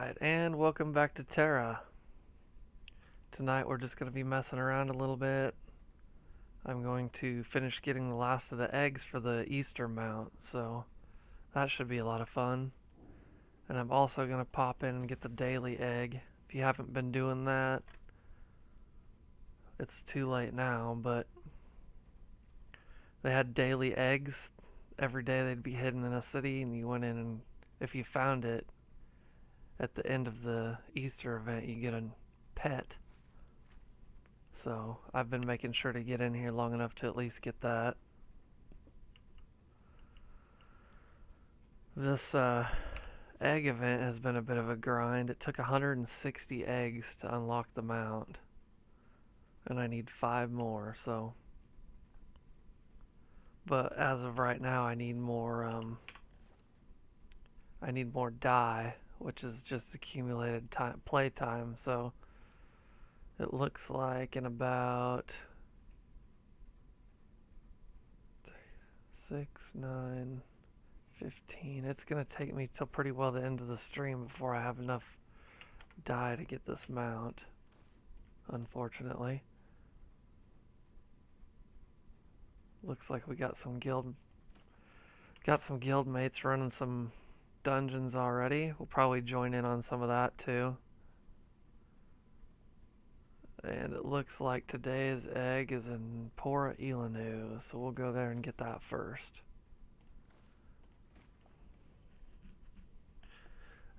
Alright, and welcome back to Tera. Tonight we're just going to be messing around a little bit. I'm going to finish getting the last of the eggs for the Easter mount, so that should be a lot of fun. And I'm also going to pop in and get the daily egg. If you haven't been doing that, it's too late now, but they had daily eggs. Every day they'd be hidden in a city, and you went in and if you found it, at the end of the Easter event, you get a pet. So I've been making sure to get in here long enough to at least get that. This egg event has been a bit of a grind. It took 160 eggs to unlock the mount, and I need 5 more. So, but as of right now, I need more. I need more dye, which is just accumulated time, play time. So it looks like in about 6, 9, 15. It's going to take me till pretty well the end of the stream before I have enough dye to get this mount, unfortunately. Looks like we got some guild mates running some dungeons already. We'll probably join in on some of that too. And it looks like today's egg is in Tera Easter, so we'll go there and get that first.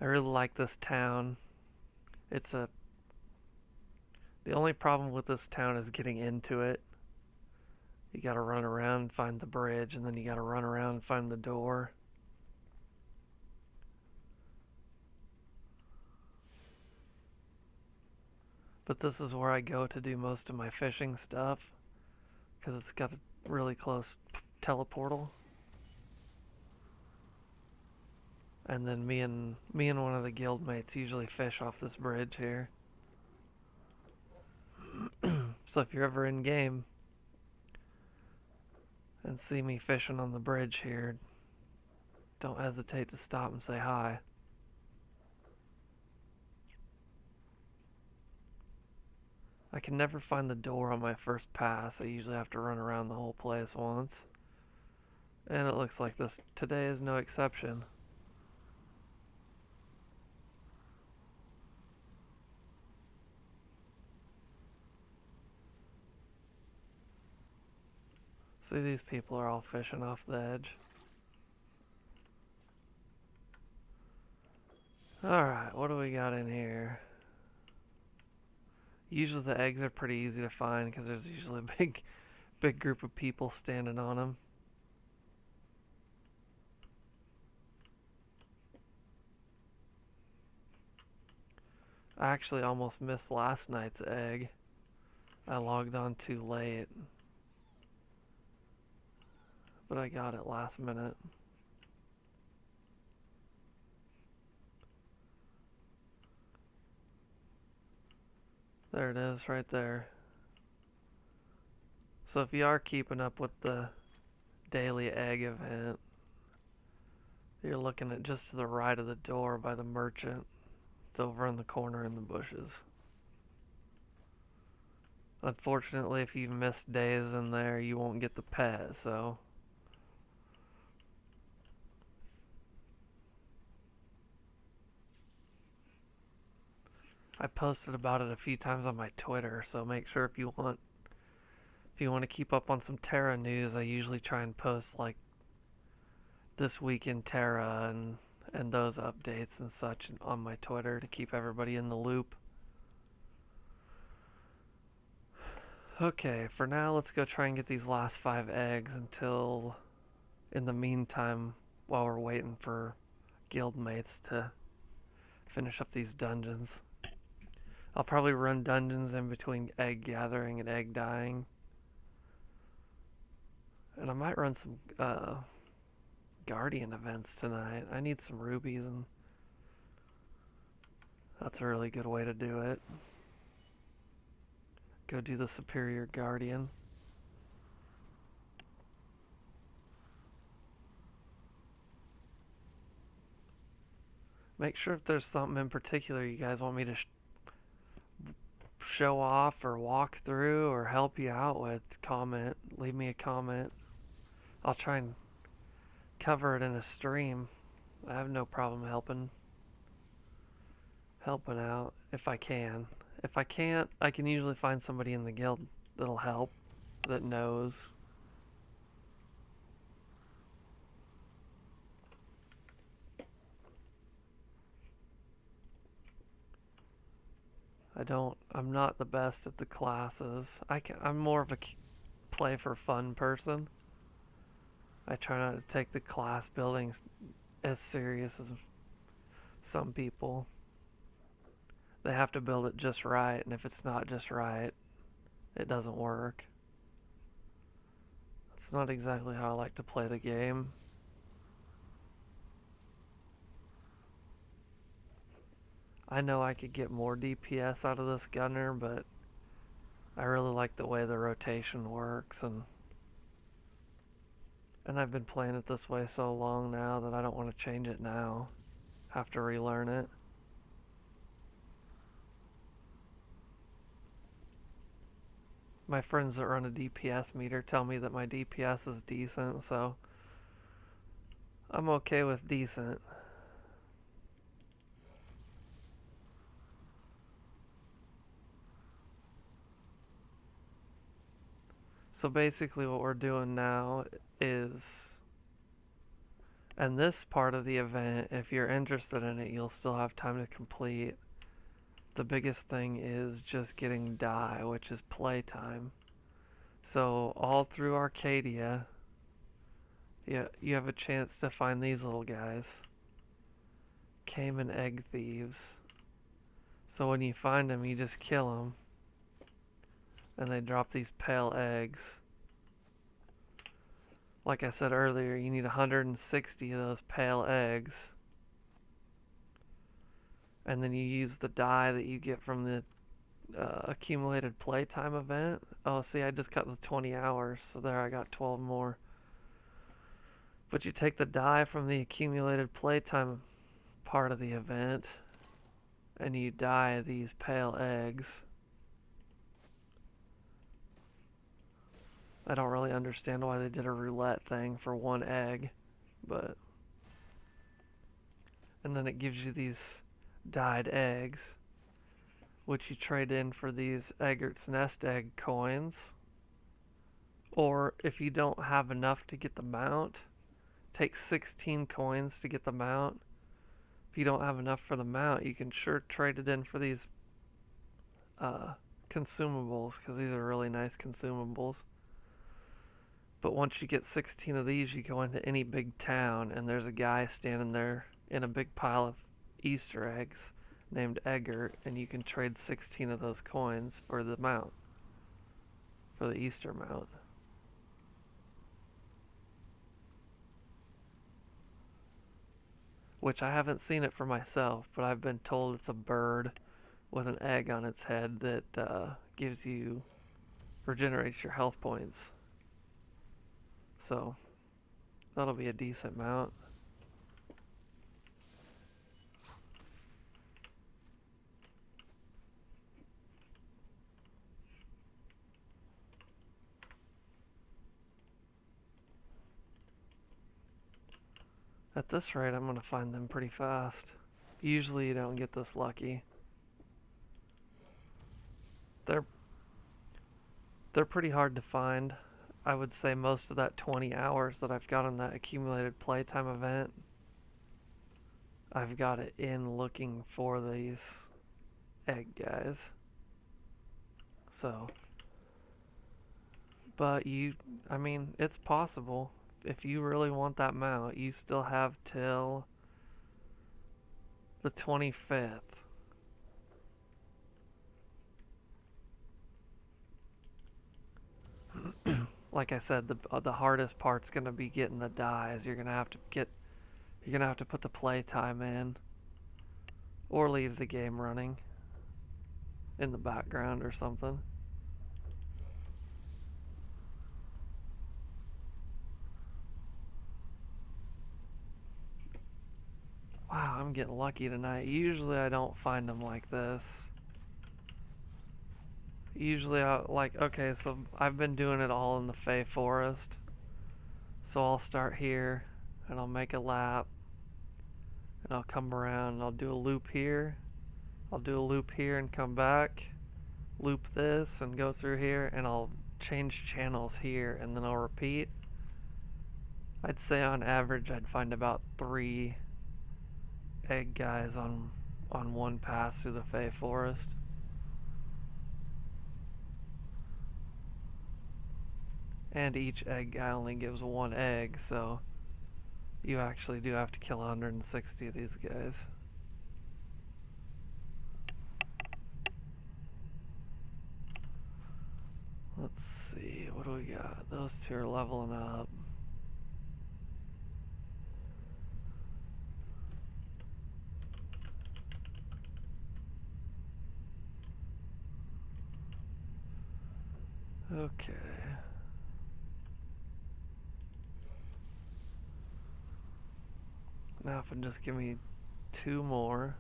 I really like this town. The only problem with this town is getting into it. You gotta run around and find the bridge, and then you gotta run around and find the door. But this is where I go to do most of my fishing stuff, because it's got a really close teleportal. And then me and one of the guild mates usually fish off this bridge here. So if you're ever in game and see me fishing on the bridge here, don't hesitate to stop and say hi. I can never find the door on my first pass. I usually have to run around the whole place once. And it looks like this today is no exception. See, these people are all fishing off the edge. Alright, what do we got in here? Usually the eggs are pretty easy to find because there's usually a big group of people standing on them. I actually almost missed last night's egg. I logged on too late, but I got it last minute. There it is, right there. So if you are keeping up with the daily egg event, you're looking at just to the right of the door by the merchant. It's over in the corner in the bushes. Unfortunately, if you've missed days in there, you won't get the pet, so I posted about it a few times on my Twitter, so make sure if you want to keep up on some Tera news, I usually try and post like this week in Tera and those updates and such on my Twitter to keep everybody in the loop. Okay, for now let's go try and get these last 5 eggs until, in the meantime, while we're waiting for guildmates to finish up these dungeons. I'll probably run dungeons in between egg gathering and egg dyeing. And I might run some Guardian events tonight. I need some rubies, and that's a really good way to do it. Go do the Superior Guardian. Make sure if there's something in particular you guys want me to show off or walk through or help you out with, comment. Leave me a comment. I'll try and cover it in a stream. I have no problem helping out if I can. If I can't, I can usually find somebody in the guild that'll help, that knows. I'm not the best at the classes. I'm more of a play for fun person. I try not to take the class building as serious as some people. They have to build it just right, and if it's not just right, it doesn't work. It's not exactly how I like to play the game. I know I could get more DPS out of this gunner, but I really like the way the rotation works, and I've been playing it this way so long now that I don't want to change it now. Have to relearn it. My friends that run a DPS meter tell me that my DPS is decent, so I'm okay with decent. So basically what we're doing now is, and this part of the event, if you're interested in it, you'll still have time to complete. The biggest thing is just getting dye, which is playtime. So all through Arcadia, you have a chance to find these little guys. Cayman egg thieves. So when you find them, you just kill them. And they drop these pale eggs. Like I said earlier, you need 160 of those pale eggs. And then you use the dye that you get from the accumulated playtime event. Oh, see, I just got the 20 hours, so there I got 12 more. But you take the dye from the accumulated playtime part of the event, and you dye these pale eggs. I don't really understand why they did a roulette thing for one egg, but... And then it gives you these dyed eggs, which you trade in for these Eggert's Nest Egg coins. Or if you don't have enough to get the mount, take 16 coins to get the mount. If you don't have enough for the mount, you can sure trade it in for these consumables, because these are really nice consumables. But once you get 16 of these, you go into any big town, and there's a guy standing there in a big pile of Easter eggs named Eggert, and you can trade 16 of those coins for the mount, for the Easter mount. Which I haven't seen it for myself, but I've been told it's a bird with an egg on its head that regenerates your health points. So that'll be a decent mount. At this rate, I'm going to find them pretty fast. Usually you don't get this lucky. They're pretty hard to find. I would say most of that 20 hours that I've got on that accumulated playtime event, I've got it in looking for these egg guys. So, but I mean, it's possible. If you really want that mount, you still have till the 25th. Like I said, the hardest part's gonna be getting the dyes. You're gonna have to put the playtime in, or leave the game running in the background or something. Wow, I'm getting lucky tonight. Usually I don't find them like this. Usually okay, so I've been doing it all in the Fey Forest. So I'll start here, and I'll make a lap, and I'll come around, and I'll do a loop here. I'll do a loop here and come back, loop this, and go through here, and I'll change channels here, and then I'll repeat. I'd say on average I'd find about 3 egg guys on one pass through the Fey Forest. And each egg guy only gives 1 egg, so you actually do have to kill 160 of these guys. Let's see, what do we got? Those 2 are leveling up. Okay. Now if it just give me 2 more,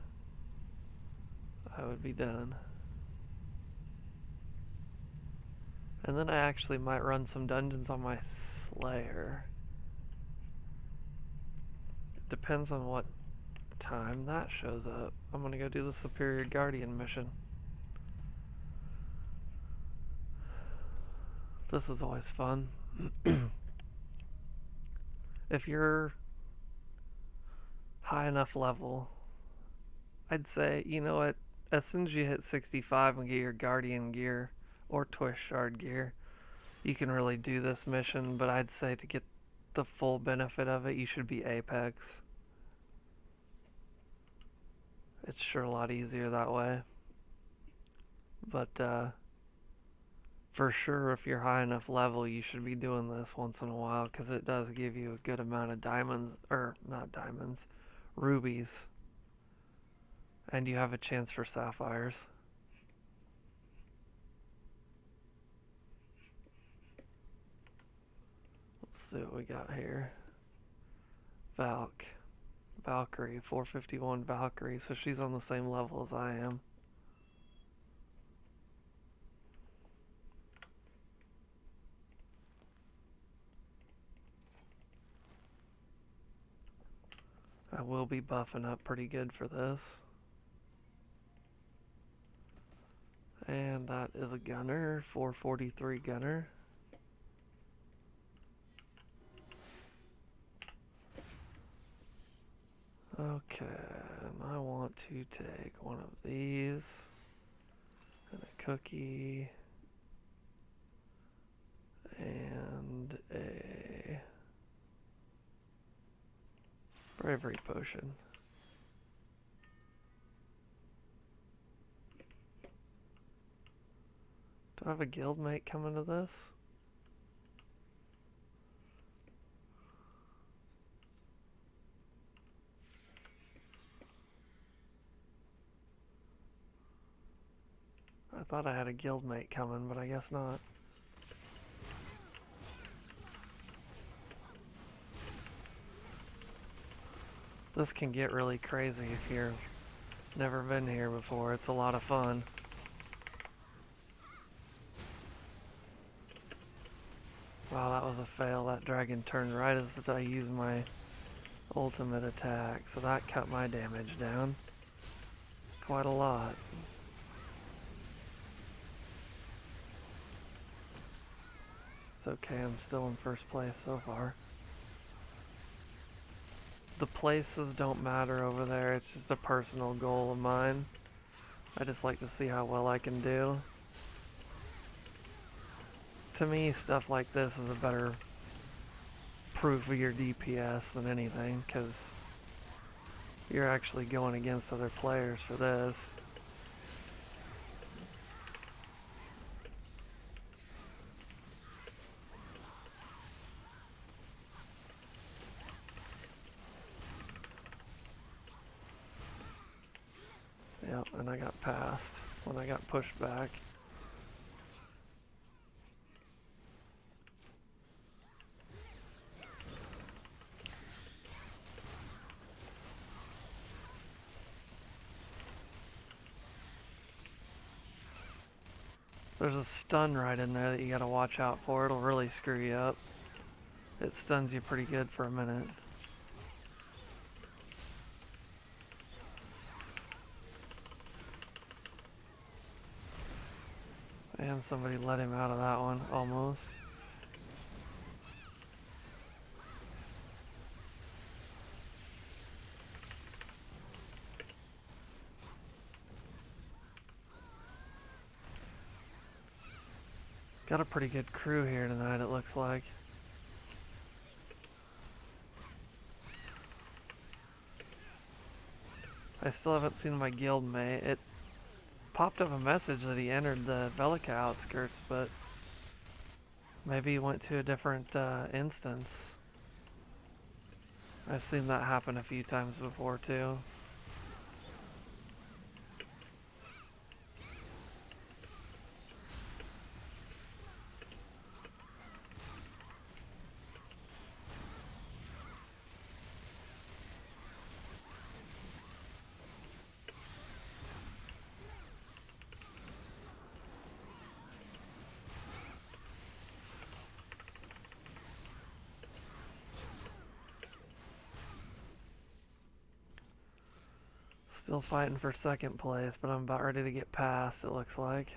I would be done. And then I actually might run some dungeons on my Slayer. It depends on what time that shows up. I'm gonna go do the Superior Guardian mission. This is always fun. If you're high enough level, I'd say, you know what, as soon as you hit 65 and get your Guardian gear or Twist Shard gear, you can really do this mission, but I'd say to get the full benefit of it, you should be Apex. It's sure a lot easier that way. But for sure, if you're high enough level, you should be doing this once in a while, because it does give you a good amount of diamonds, or not diamonds, rubies. And you have a chance for sapphires. Let's see what we got here. Valkyrie, 451 Valkyrie, so she's on the same level as I am. I will be buffing up pretty good for this. And that is a gunner, 443 gunner. Okay, and I want to take one of these, and a cookie, and a bravery potion. Do I have a guildmate coming to this? I thought I had a guildmate coming, but I guess not. This can get really crazy if you've never been here before. It's a lot of fun. Wow, that was a fail. That dragon turned right as I used my ultimate attack, so that cut my damage down quite a lot. It's okay, I'm still in first place so far. The places don't matter over there, it's just a personal goal of mine. I just like to see how well I can do. To me, stuff like this is a better proof of your DPS than anything, because you're actually going against other players for this. Yep, and I got passed when I got pushed back. There's a stun right in there that you gotta watch out for. It'll really screw you up. It stuns you pretty good for a minute. And somebody let him out of that one, almost. Got a pretty good crew here tonight, it looks like. I still haven't seen my guildmate. It popped up a message that he entered the Velica outskirts, but maybe he went to a different instance. I've seen that happen a few times before too. Still fighting for second place, but I'm about ready to get past, it looks like.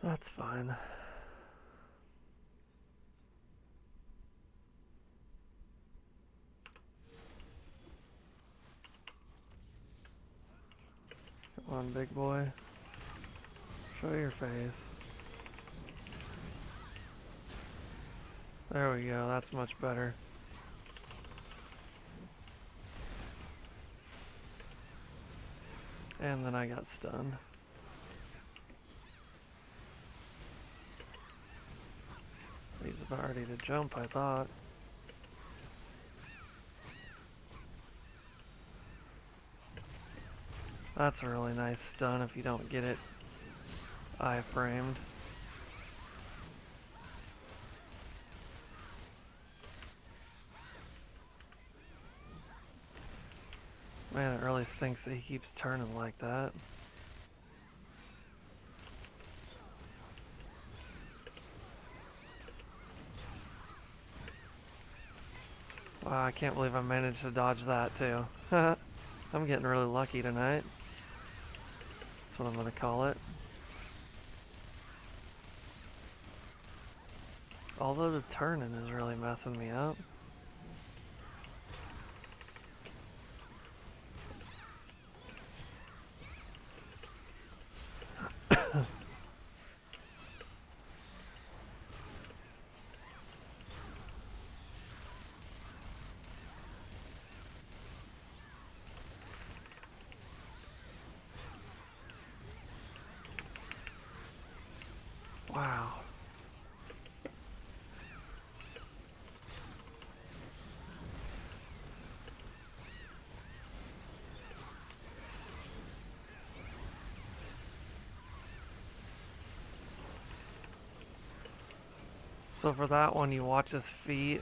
That's fine. Come on, big boy. Show your face. There we go, that's much better. And then I got stunned. He's about ready to jump, I thought. That's a really nice stun if you don't get it eye-framed. Man, it really stinks that he keeps turning like that. Wow, I can't believe I managed to dodge that too. I'm getting really lucky tonight. That's what I'm gonna call it. Although the turning is really messing me up. Wow. So for that one, you watch his feet,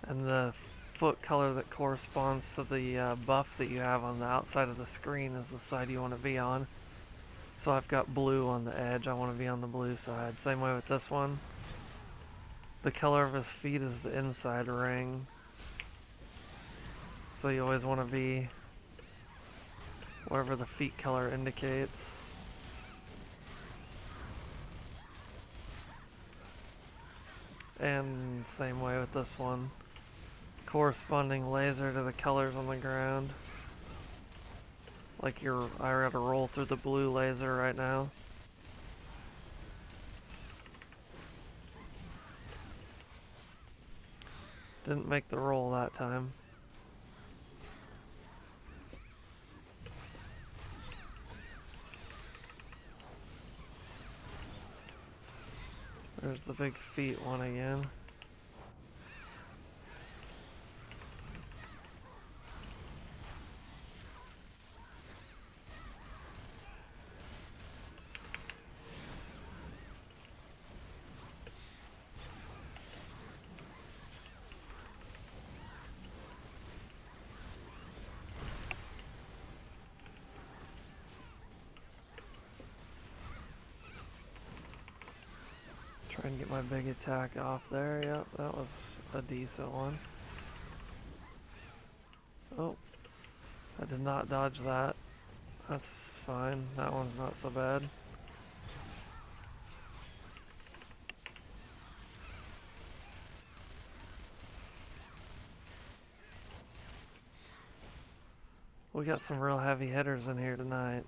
and the foot color that corresponds to the buff that you have on the outside of the screen is the side you want to be on. So I've got blue on the edge, I want to be on the blue side. Same way with this one. The color of his feet is the inside ring. So you always want to be wherever the feet color indicates. And same way with this one. Corresponding laser to the colors on the ground. Like I gotta roll through the blue laser right now. Didn't make the roll that time. There's the big feet one again. Try and get my big attack off there. Yep, that was a decent one. Oh, I did not dodge that. That's fine. That one's not so bad. We got some real heavy hitters in here tonight.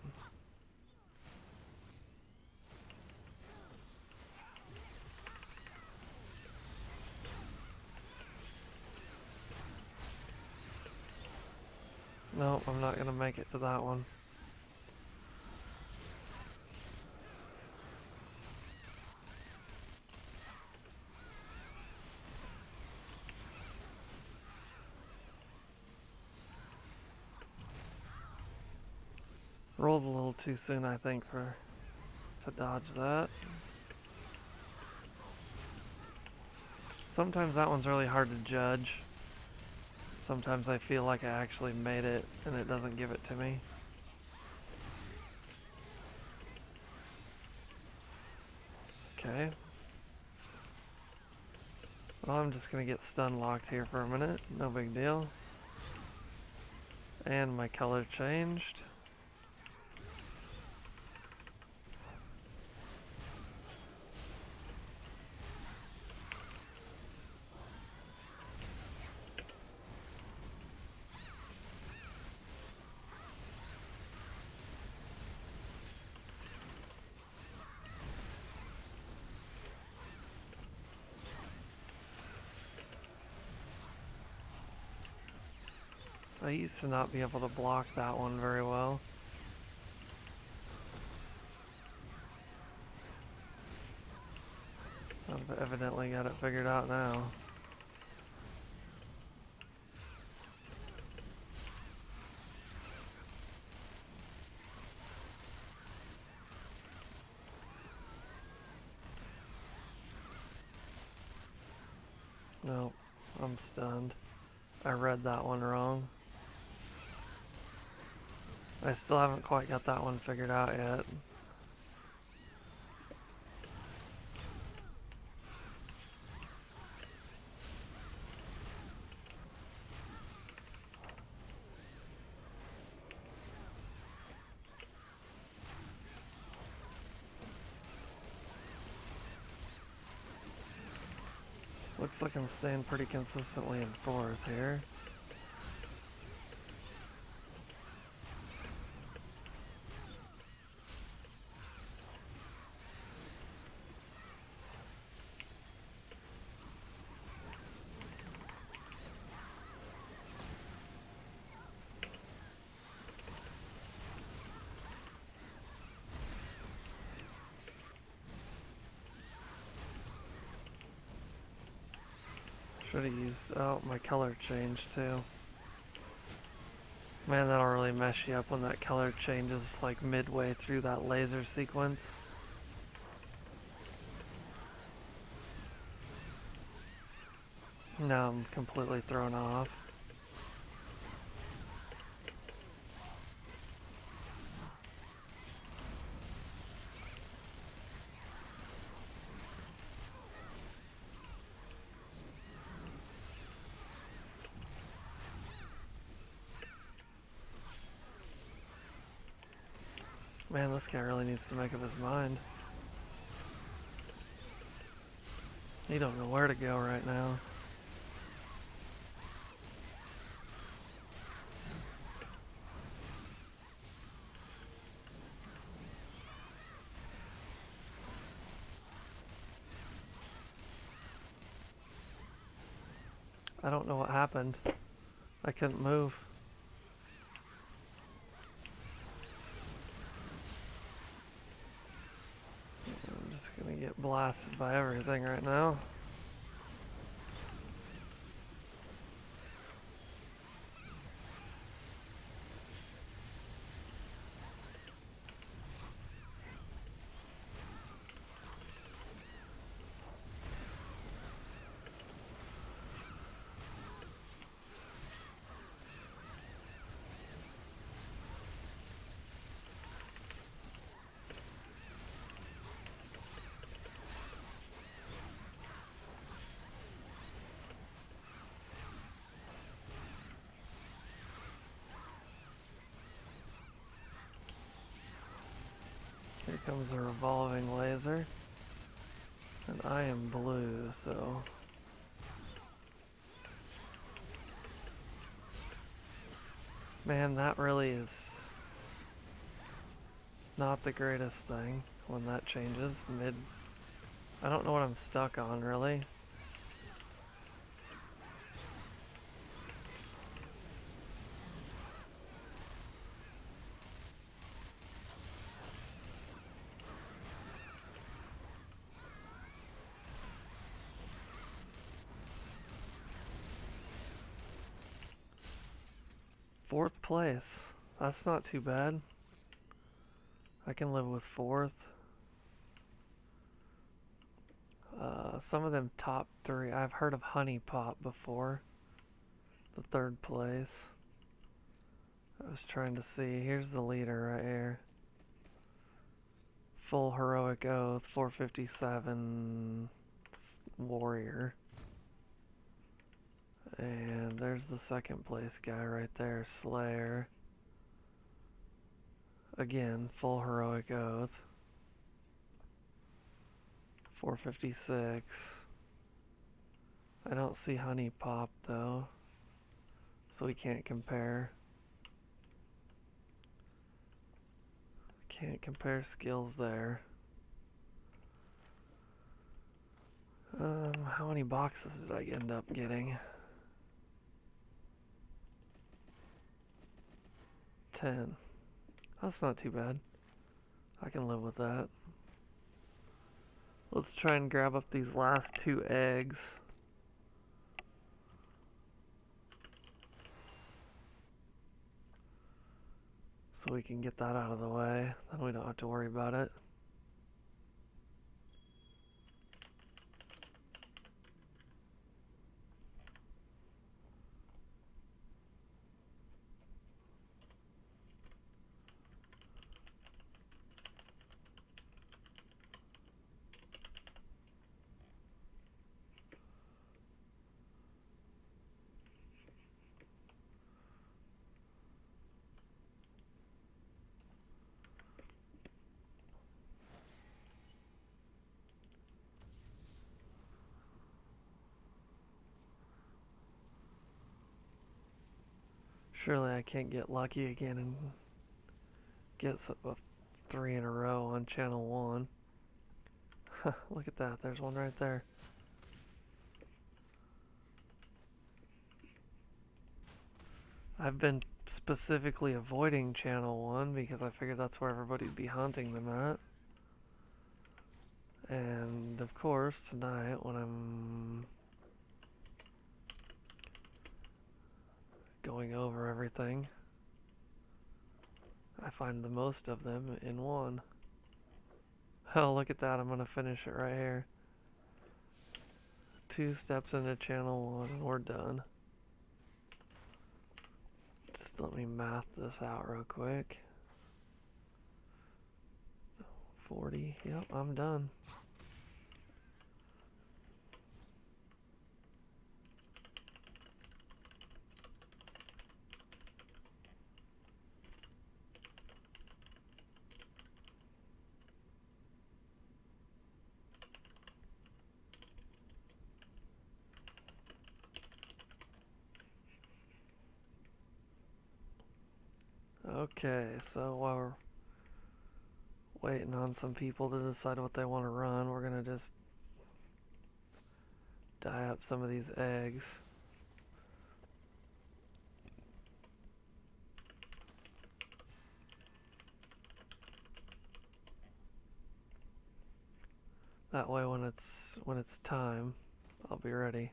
Nope, I'm not gonna make it to that one. Rolled a little too soon, I think, to dodge that. Sometimes that one's really hard to judge. Sometimes I feel like I actually made it and it doesn't give it to me. Okay. Well, I'm just gonna get stun locked here for a minute. No big deal. And my color changed. I used to not be able to block that one very well. I've evidently got it figured out now. Nope, I'm stunned. I read that one wrong. I still haven't quite got that one figured out yet. Looks like I'm staying pretty consistently in fourth here. Should have used, oh, my color changed too. Man, that'll really mess you up when that color changes like midway through that laser sequence. Now I'm completely thrown off. Man, this guy really needs to make up his mind. He don't know where to go right now. I don't know what happened. I couldn't move. I'm just gonna get blasted by everything right now. comes a revolving laser. And I am blue, so... Man, that really is not the greatest thing when that changes mid... I don't know what I'm stuck on, really. Fourth place. That's not too bad. I can live with fourth. Some of them top three. I've heard of Honey Pop before. The third place. I was trying to see. Here's the leader right here. Full Heroic Oath, 457 Warrior. And there's the second place guy right there, Slayer. Again, Full Heroic Oath. 456. I don't see Honey Pop though, so we can't compare. Can't compare skills there. How many boxes did I end up getting? 10. That's not too bad. I can live with that. Let's try and grab up these last 2 eggs. So we can get that out of the way. Then we don't have to worry about it. Surely I can't get lucky again and get a 3 in a row on channel 1. Look at that, there's one right there. I've been specifically avoiding channel 1 because I figured that's where everybody'd be hunting them at. And of course, tonight when I'm going over everything, I find the most of them in 1. Oh, look at that, I'm gonna finish it right here. 2 steps into channel 1 and we're done. Just let me math this out real quick. 40, yep, I'm done. Okay, so while we're waiting on some people to decide what they want to run, we're gonna just dye up some of these eggs. That way when it's time, I'll be ready.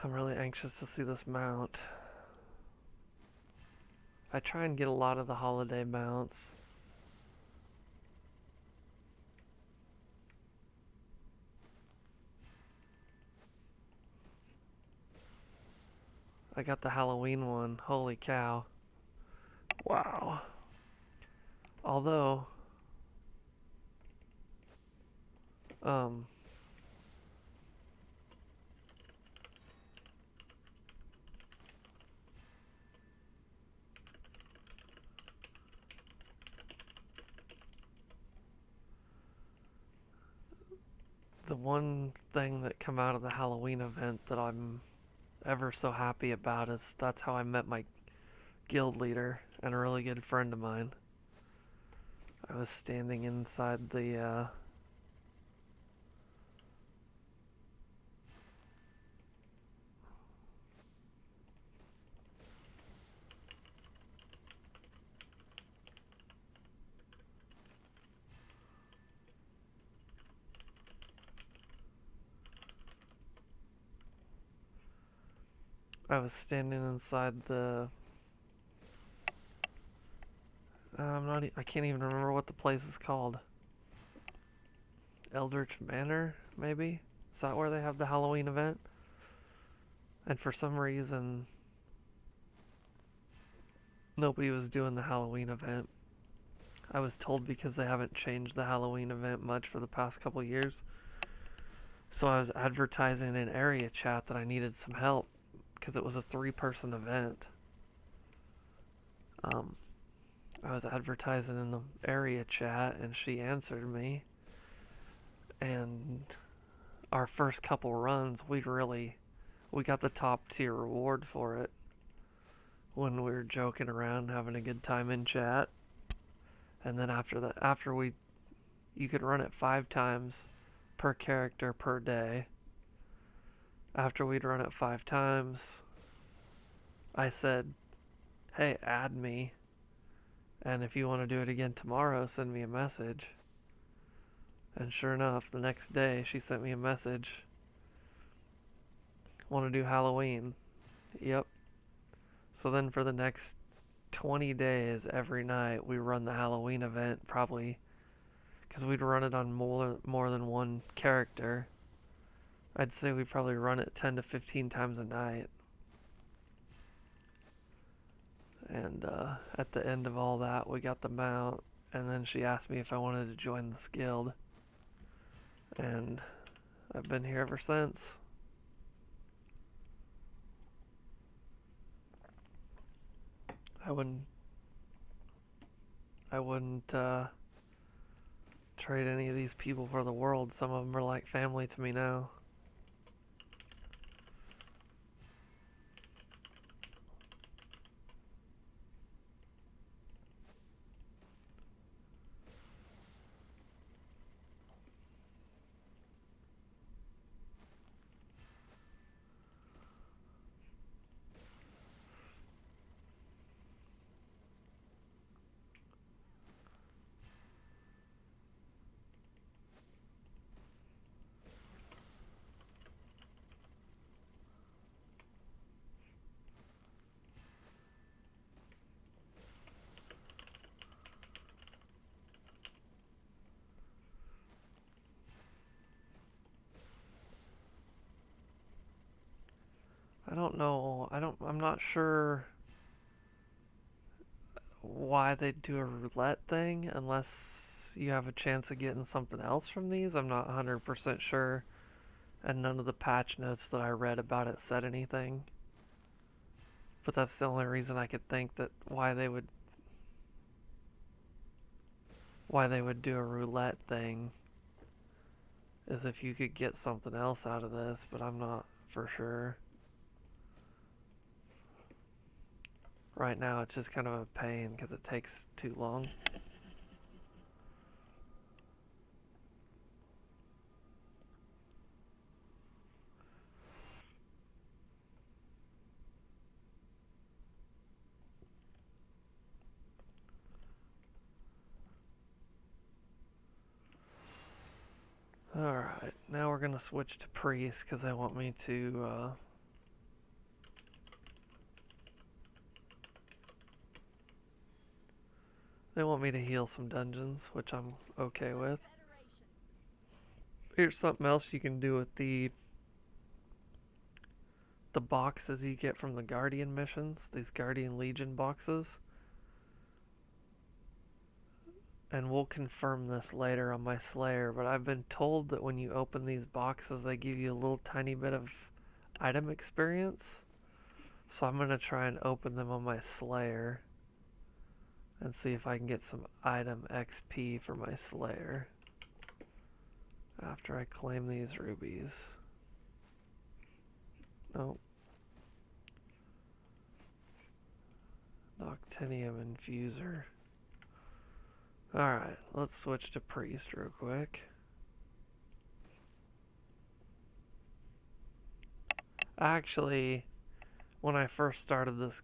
I'm really anxious to see this mount. I try and get a lot of the holiday mounts. I got the Halloween one. Holy cow. Wow. Although, um, the one thing that come out of the Halloween event that I'm ever so happy about is that's how I met my guild leader and a really good friend of mine. I was standing inside the I was standing inside the I can't even remember what the place is called. Eldritch Manor, maybe? Is that where they have the Halloween event? And for some reason, nobody was doing the Halloween event. I was told because they haven't changed the Halloween event much for the past couple years. So I was advertising in area chat that I needed some help because it was a 3-person event. I was advertising in the area chat and she answered me. And our first couple runs, we got the top tier reward for it when we were joking around, having a good time in chat. And then you could run it 5 times per character per day. After we'd run it 5 times, I said, hey, add me. And if you want to do it again tomorrow, send me a message. And sure enough, the next day she sent me a message. Want to do Halloween? Yep. So then for the next 20 days, every night, we run the Halloween event, probably, because we'd run it on more than one character. I'd say we'd probably run it 10 to 15 times a night. And at the end of all that, we got the mount, and then she asked me if I wanted to join this guild. And I've been here ever since. I wouldn't trade any of these people for the world. Some of them are like family to me now. I don't know. I'm not sure why they do a roulette thing unless you have a chance of getting something else from these. I'm not 100% sure. And none of the patch notes that I read about it said anything. But that's the only reason I could think that why they would do a roulette thing is if you could get something else out of this, but I'm not for sure. Right now it's just kind of a pain because it takes too long. Alright, now we're gonna switch to priest because they want me to They want me to heal some dungeons, which I'm okay with. Here's something else you can do with the boxes you get from the Guardian missions, these Guardian Legion boxes. And we'll confirm this later on my Slayer, but I've been told that when you open these boxes, they give you a little tiny bit of item experience. So I'm going to try and open them on my Slayer and see if I can get some item XP for my Slayer after I claim these rubies. Nope. Noctinium Infuser. Alright, let's switch to Priest real quick. Actually, when I first started this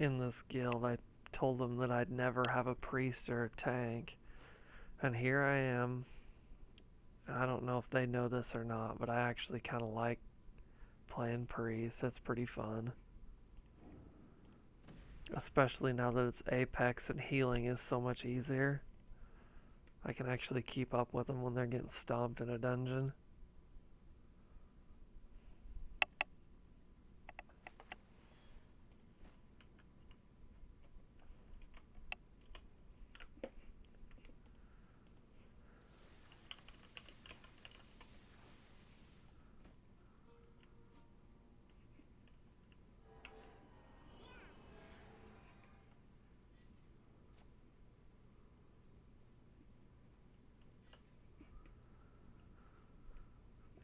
in this guild, I told them that I'd never have a Priest or a tank. And here I am. I don't know if they know this or not, but I actually kind of like playing Priest. It's pretty fun. Especially now that it's Apex and healing is so much easier. I can actually keep up with them when they're getting stomped in a dungeon.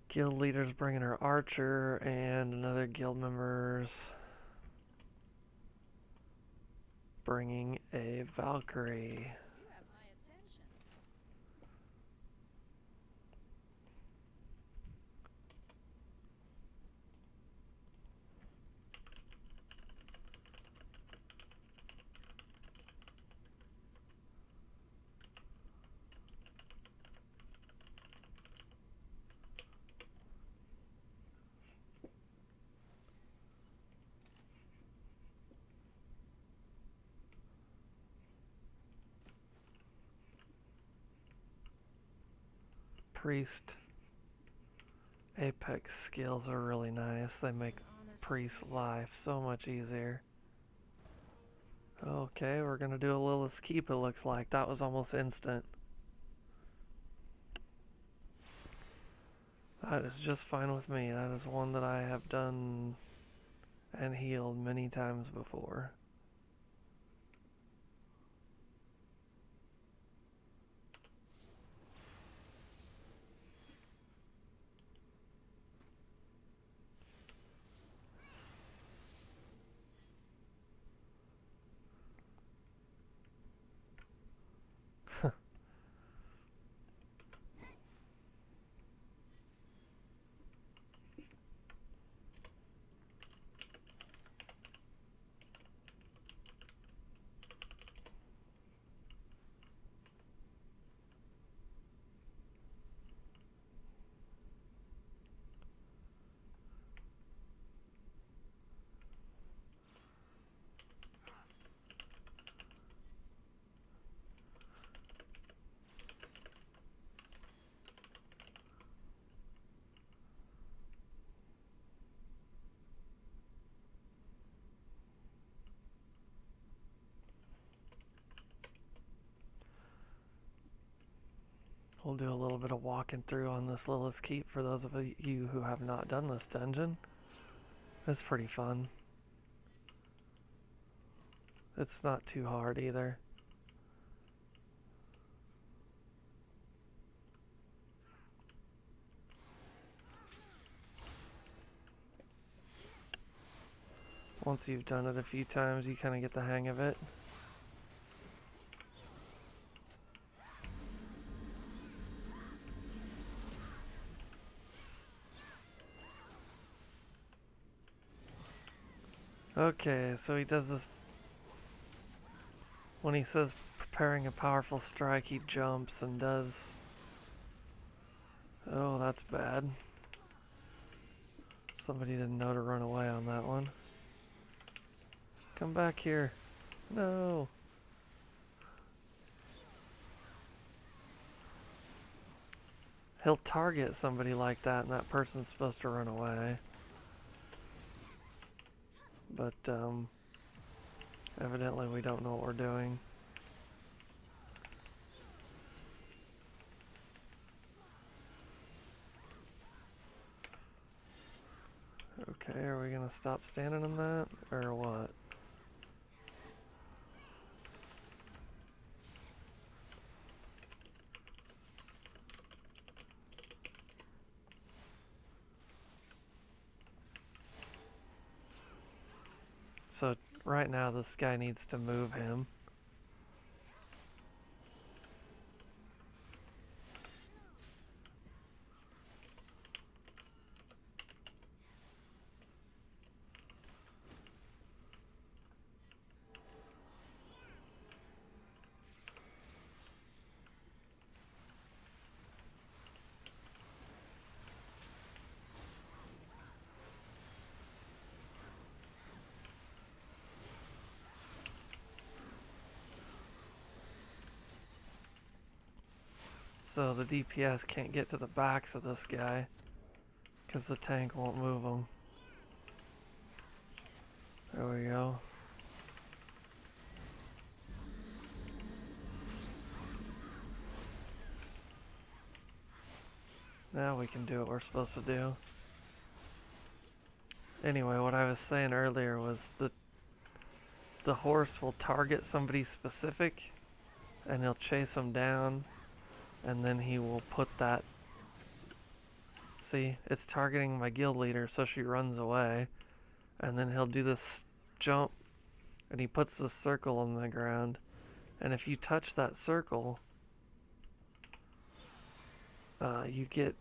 Guild leader's bringing her archer, and another guild member's bringing a Valkyrie. Priest Apex skills are really nice. They make Priest's life so much easier. Okay, we're gonna do a Lilith's Keep, it looks like. That was almost instant. That is just fine with me. That is one that I have done and healed many times before. We'll do a little bit of walking through on this Lilith's Keep for those of you who have not done this dungeon. It's pretty fun. It's not too hard either. Once you've done it a few times, you kind of get the hang of it. Okay, so he does this. When he says preparing a powerful strike, he jumps and does. Oh, that's bad. Somebody didn't know to run away on that one. Come back here. No. He'll target somebody like that and that person's supposed to run away. But, evidently we don't know what we're doing. Okay, are we gonna stop standing in that, or what? So, right now this guy needs to move him. So the DPS can't get to the backs of this guy because the tank won't move him. There we go. Now we can do what we're supposed to do. Anyway, what I was saying earlier was that the horse will target somebody specific and he'll chase them down, and then he will put that... See, it's targeting my guild leader, so she runs away, and then he'll do this jump and he puts this circle on the ground, and if you touch that circle, you get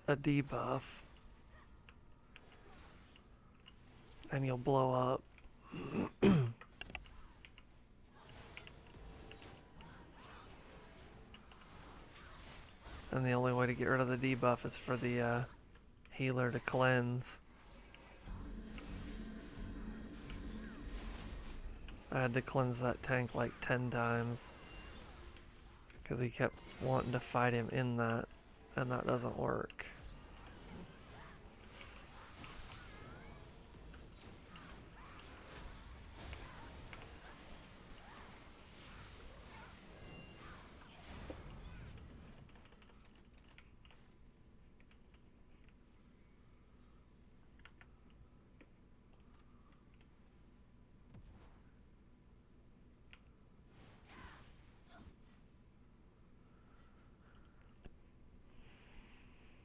a debuff and you'll blow up. And the only way to get rid of the debuff is for the healer to cleanse. I had to cleanse that tank like 10 times because he kept wanting to fight him in that, and that doesn't work.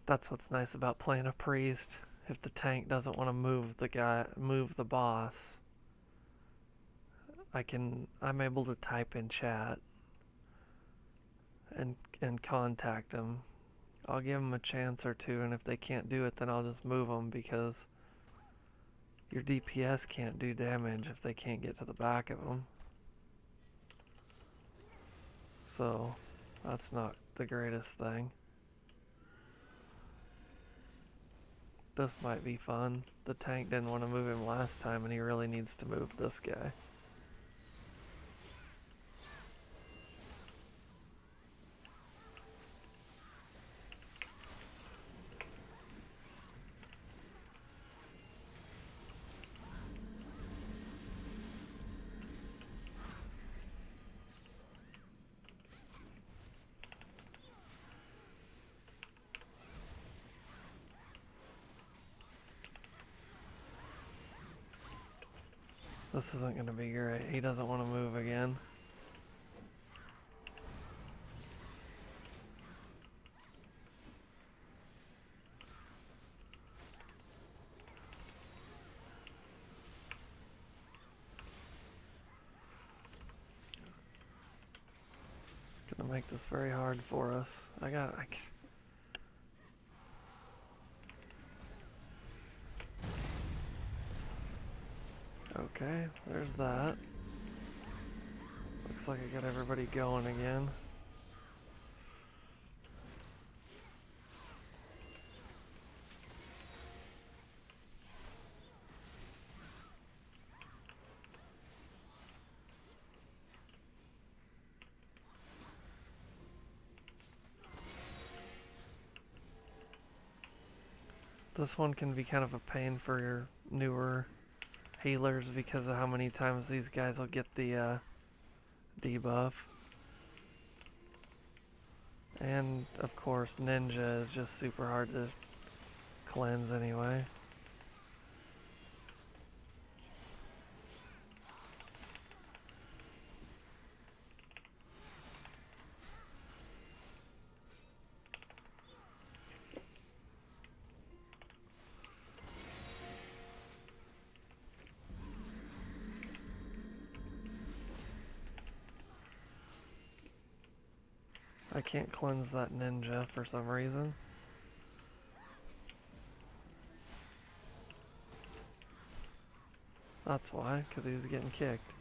That's what's nice about playing a priest. If the tank doesn't want to move the boss, I'm able to type in chat and contact them. I'll give them a chance or two, and if they can't do it, then I'll just move them, because your DPS can't do damage if they can't get to the back of them. So that's not the greatest thing. This might be fun. The tank didn't want to move him last time, and he really needs to move this guy. This isn't going to be great. He doesn't want to move again. Gonna make this very hard for us. Okay, there's that. Looks like I got everybody going again. This one can be kind of a pain for your newer healers because of how many times these guys will get the debuff. And of course Ninja is just super hard to cleanse anyway. I can't cleanse that ninja for some reason. That's why, because he was getting kicked.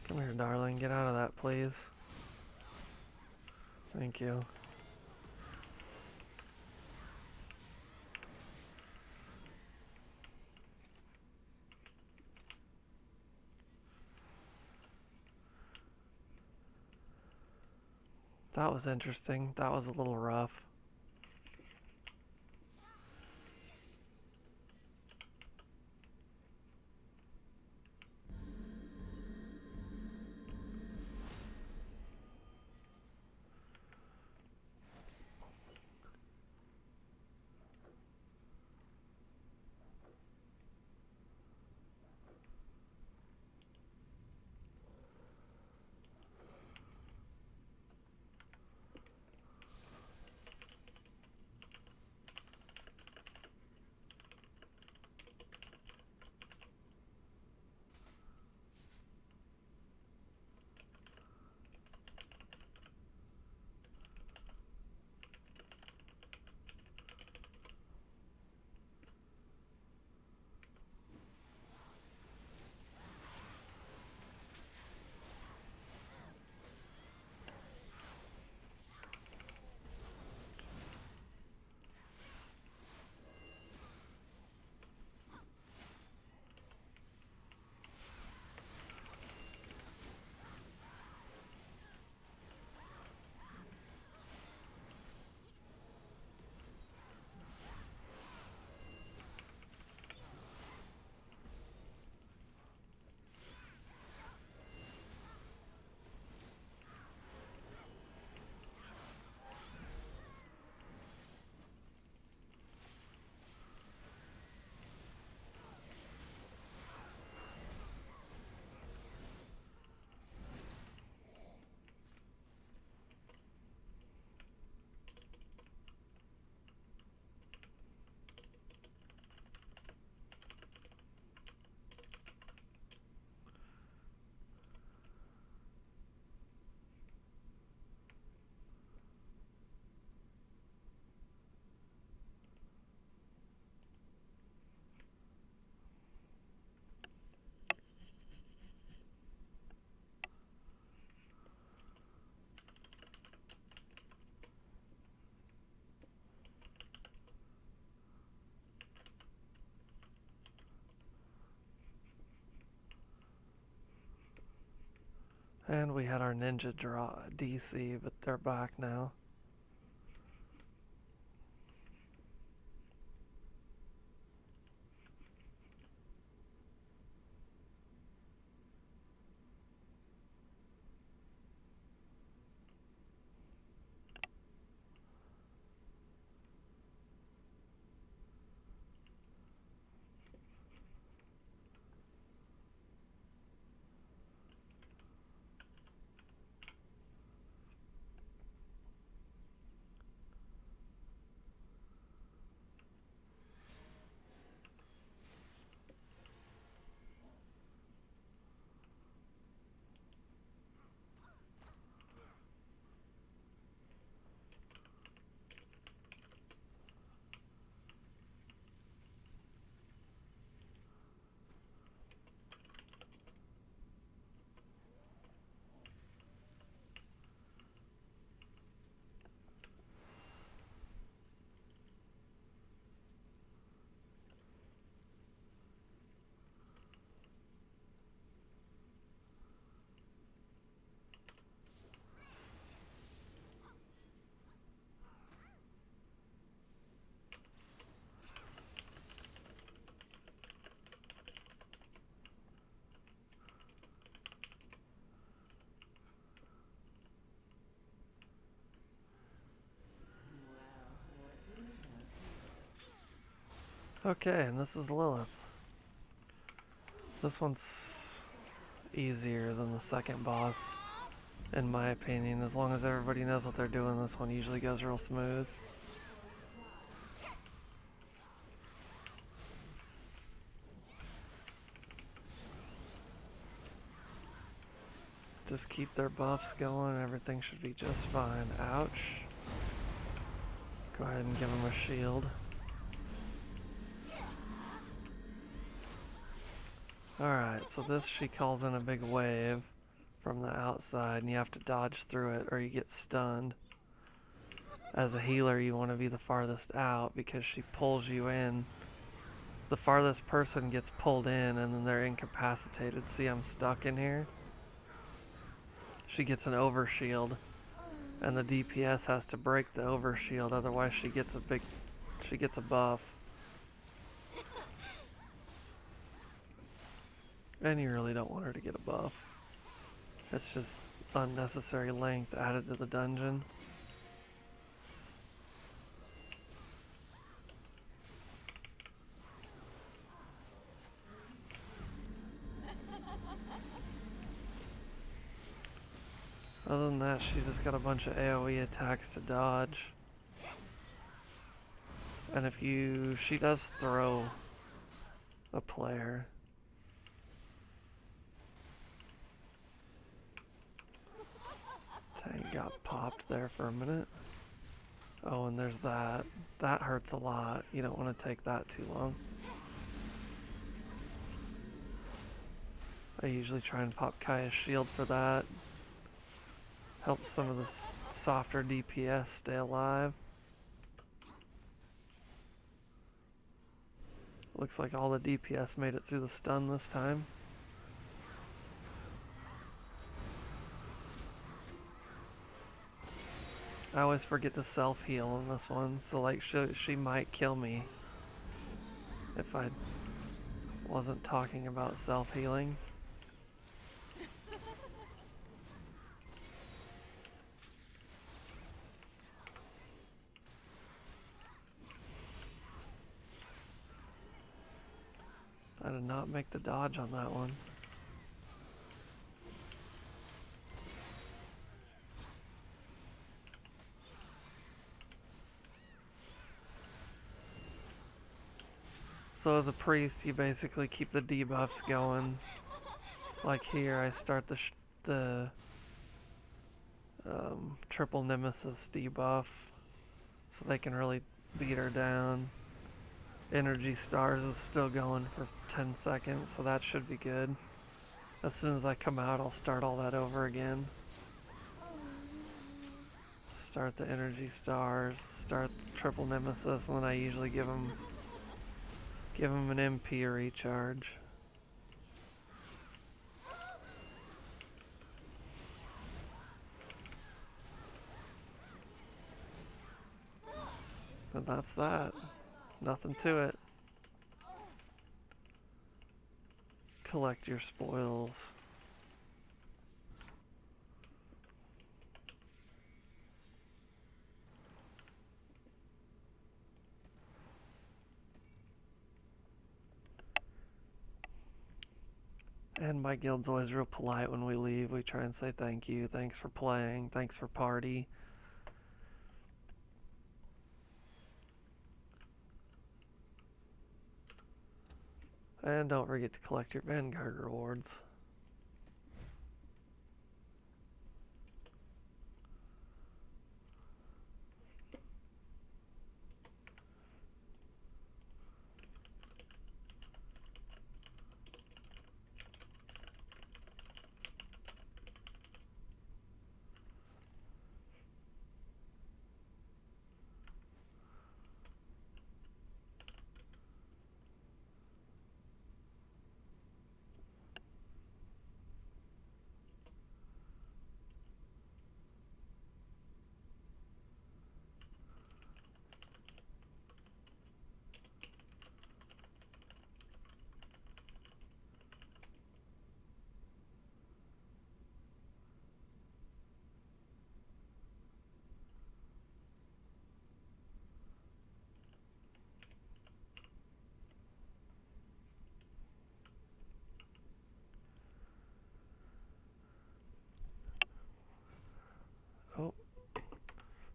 Come here, darling. Get out of that, please. Thank you. That was interesting. That was a little rough. And we had our ninja draw DC, but they're back now. Okay, and this is Lilith. This one's easier than the second boss, in my opinion. As long as everybody knows what they're doing, this one usually goes real smooth. Just keep their buffs going, everything should be just fine. Ouch. Go ahead and give them a shield. Alright, so this she calls in a big wave from the outside, and you have to dodge through it or you get stunned. As a healer, you want to be the farthest out because she pulls you in. The farthest person gets pulled in and then they're incapacitated. See, I'm stuck in here. She gets an overshield, and the DPS has to break the overshield, otherwise she gets a buff. And you really don't want her to get a buff. It's just unnecessary length added to the dungeon. Other than that, she's just got a bunch of AoE attacks to dodge. And she does throw a player. Tank got popped there for a minute. Oh, and there's that. That hurts a lot. You don't want to take that too long. I usually try and pop Kaya's shield for that. Helps some of the softer DPS stay alive. Looks like all the DPS made it through the stun this time. I always forget to self-heal in this one, so like she might kill me if I wasn't talking about self-healing. I did not make the dodge on that one. So as a priest, you basically keep the debuffs going. Like here, I start the triple nemesis debuff, so they can really beat her down. Energy stars is still going for 10 seconds, so that should be good. As soon as I come out, I'll start all that over again. Start the energy stars, start the triple nemesis, and then I usually give them an MP recharge. And that's that. Nothing to it. Collect your spoils. And my guild's always real polite when we leave. We try and say thank you, thanks for playing, thanks for party. And don't forget to collect your Vanguard rewards.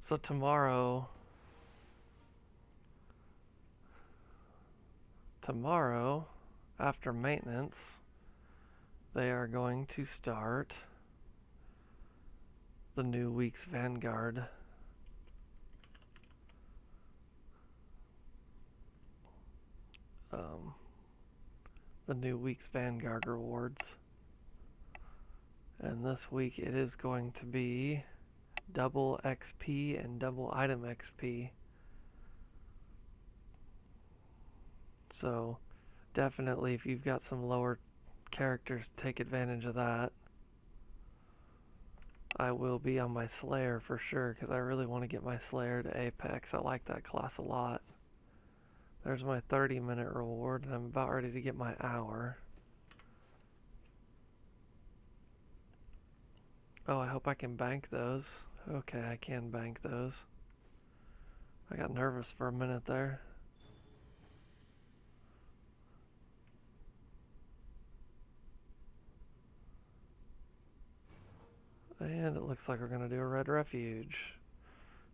So tomorrow, after maintenance, they are going to start the new week's Vanguard. The new week's Vanguard rewards. And this week it is going to be double XP and double item XP. So definitely if you've got some lower characters, take advantage of that. I will be on my Slayer for sure because I really want to get my Slayer to Apex. I like that class a lot. There's my 30-minute reward and I'm about ready to get my hour. Oh, I hope I can bank those. Okay, I can bank those. I got nervous for a minute there. And it looks like we're going to do a red refuge.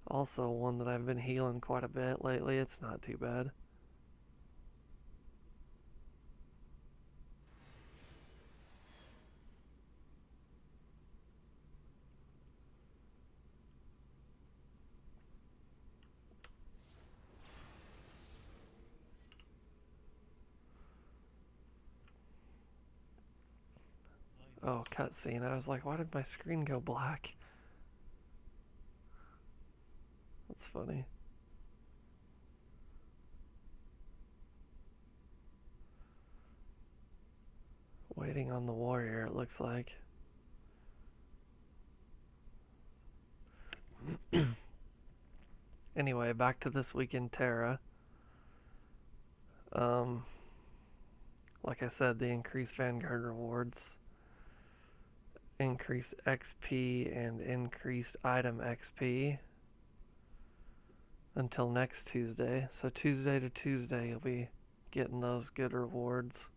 Also one that I've been healing quite a bit lately. It's not too bad. Oh, cutscene. I was like, why did my screen go black? That's funny. Waiting on the warrior, it looks like. Anyway, back to this week in Tera. Like I said, the increased Vanguard rewards, increased XP, and increased item XP until next Tuesday. So Tuesday to Tuesday, you'll be getting those good rewards.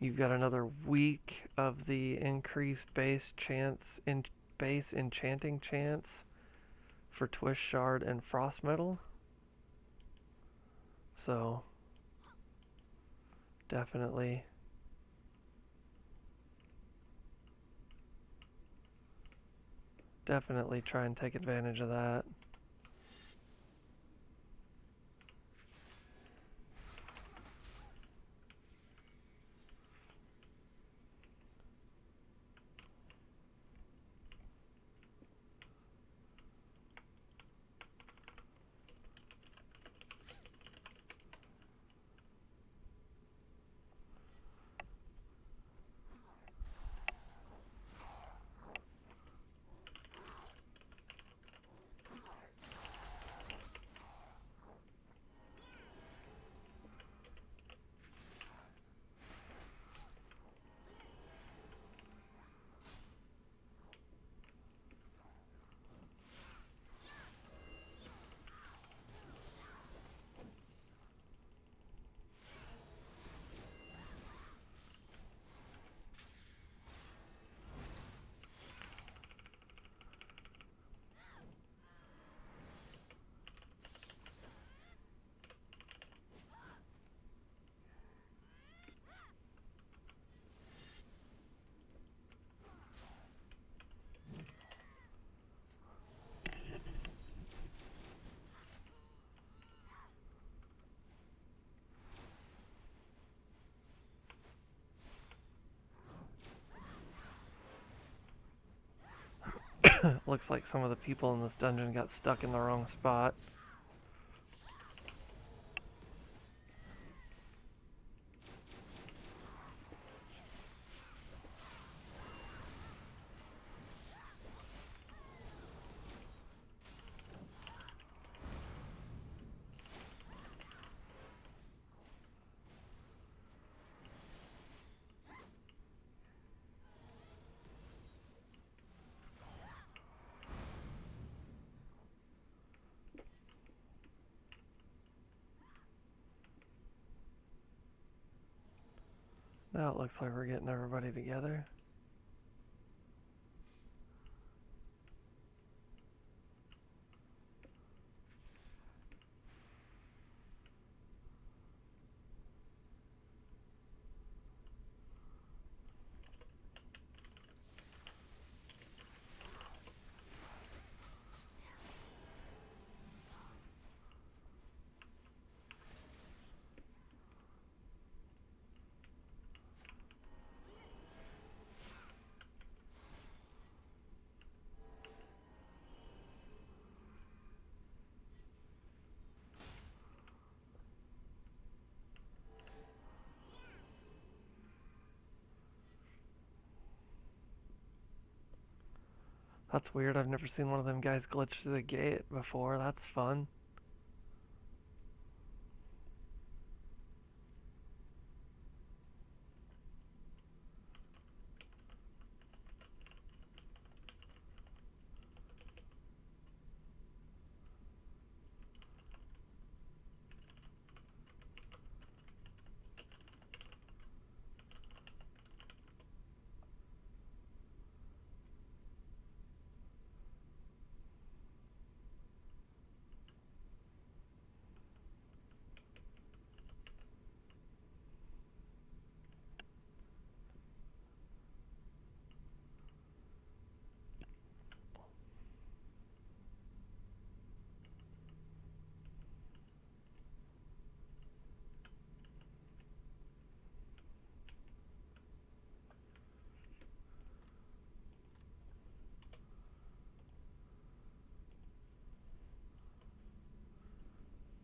You've got another week of the increased base enchanting chance for Twist Shard and Frost Metal. So definitely try and take advantage of that. Looks like some of the people in this dungeon got stuck in the wrong spot. Now it looks like we're getting everybody together. That's weird. I've never seen one of them guys glitch through the gate before. That's fun.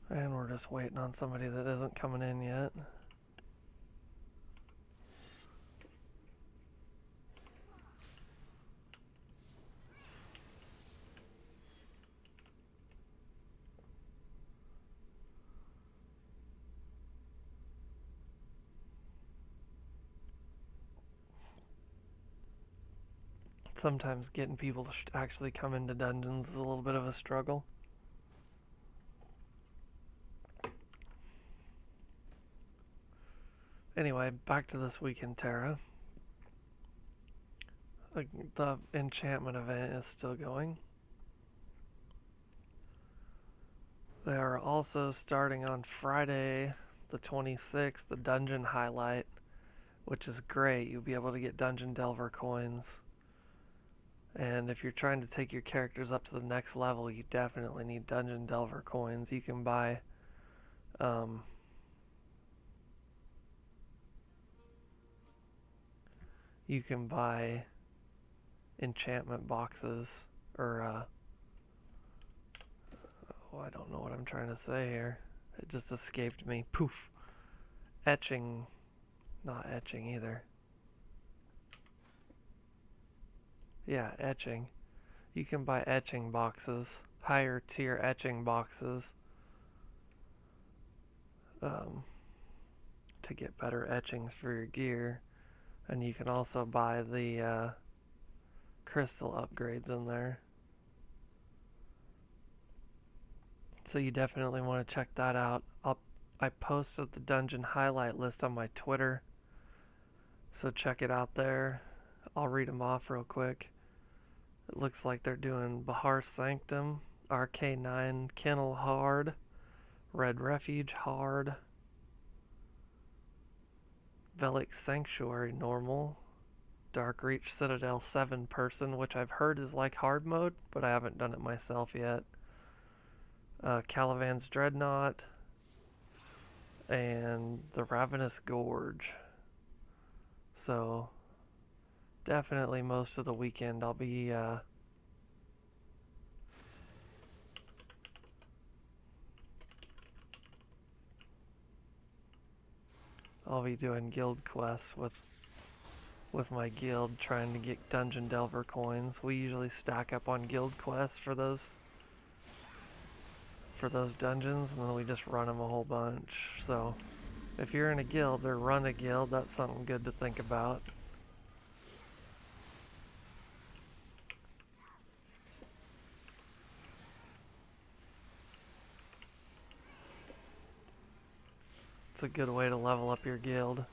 And we're just waiting on somebody that isn't coming in yet. Sometimes getting people to actually come into dungeons is a little bit of a struggle. Anyway, back to this week in Tera. The enchantment event is still going. They are also starting on Friday, the 26th, the dungeon highlight, which is great. You'll be able to get Dungeon Delver coins. And if you're trying to take your characters up to the next level, you definitely need Dungeon Delver coins. You can buy enchantment boxes, or oh, I don't know what I'm trying to say here. It just escaped me. Poof. Etching. Not etching either. Yeah, etching. You can buy etching boxes, higher tier etching boxes, to get better etchings for your gear. And you can also buy the crystal upgrades in there. So you definitely want to check that out. I posted the dungeon highlight list on my Twitter, so check it out there. I'll read them off real quick. It looks like they're doing Bahar Sanctum, RK9 Kennel Hard, Red Refuge Hard, Velic Sanctuary Normal, Dark Reach Citadel 7 person, which I've heard is like hard mode, but I haven't done it myself yet. Calavan's Dreadnought, and the Ravenous Gorge. So definitely most of the weekend I'll be doing guild quests with my guild, trying to get Dungeon Delver coins. We usually stack up on guild quests for those dungeons, and then we just run them a whole bunch. So if you're in a guild or run a guild, that's something good to think about. It's a good way to level up your guild.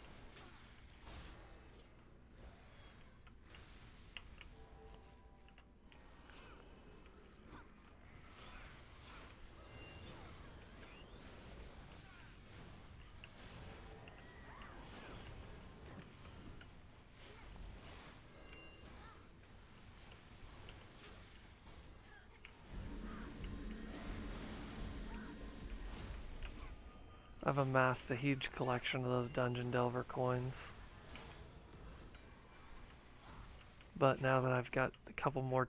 I've amassed a huge collection of those Dungeon Delver coins. But now that I've got a couple more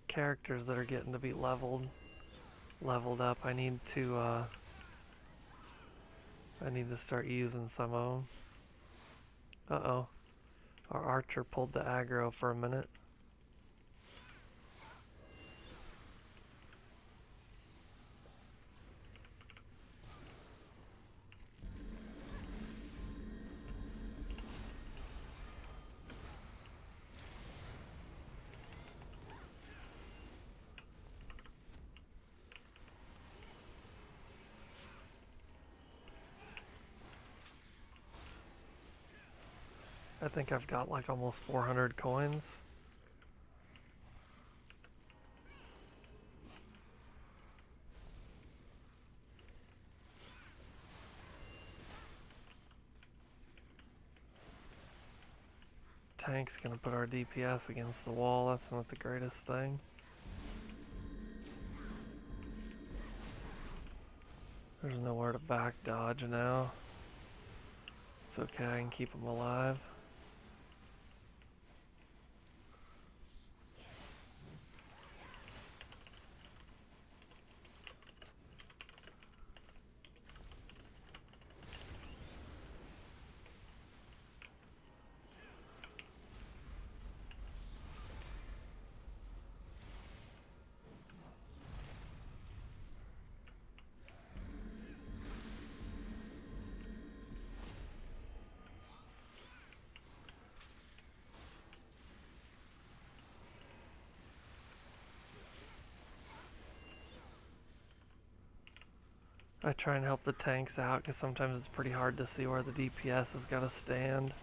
characters that are getting to be leveled up, I need to start using some of them. Uh-oh. Our archer pulled the aggro for a minute. I think I've got like almost 400 coins. Tank's gonna put our DPS against the wall. That's not the greatest thing. There's nowhere to back dodge now. It's okay, I can keep them alive. I try and help the tanks out because sometimes it's pretty hard to see where the DPS has got to stand.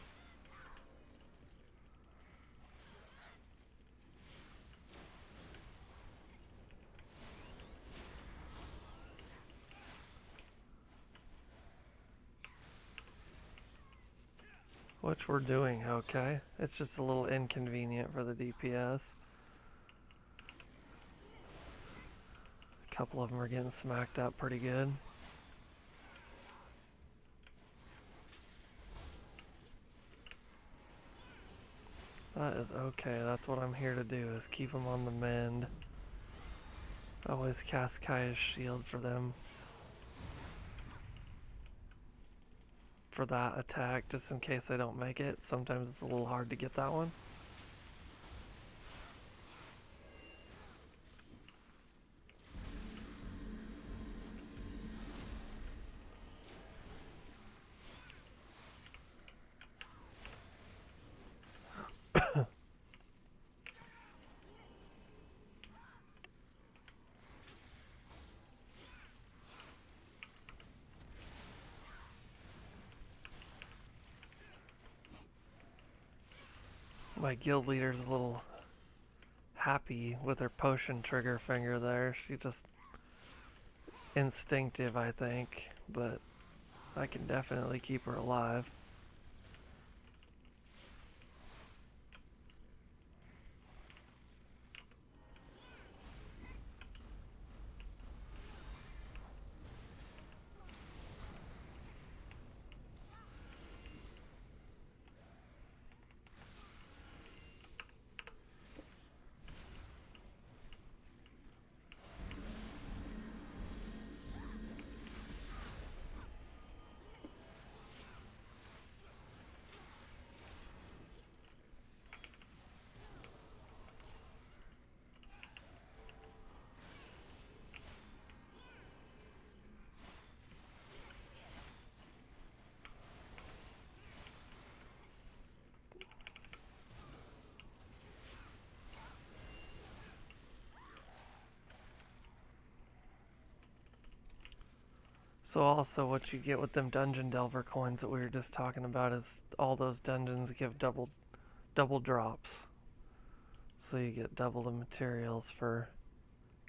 Which we're doing okay. It's just a little inconvenient for the DPS. A couple of them are getting smacked up pretty good. That is okay. That's what I'm here to do, is keep them on the mend. Always cast Kaya's shield for them. For that attack, just in case they don't make it. Sometimes it's a little hard to get that one. My guild leader's a little happy with her potion trigger finger there. She just instinctive, I think, but I can definitely keep her alive. So also what you get with them dungeon delver coins that we were just talking about is all those dungeons give double drops. So you get double the materials for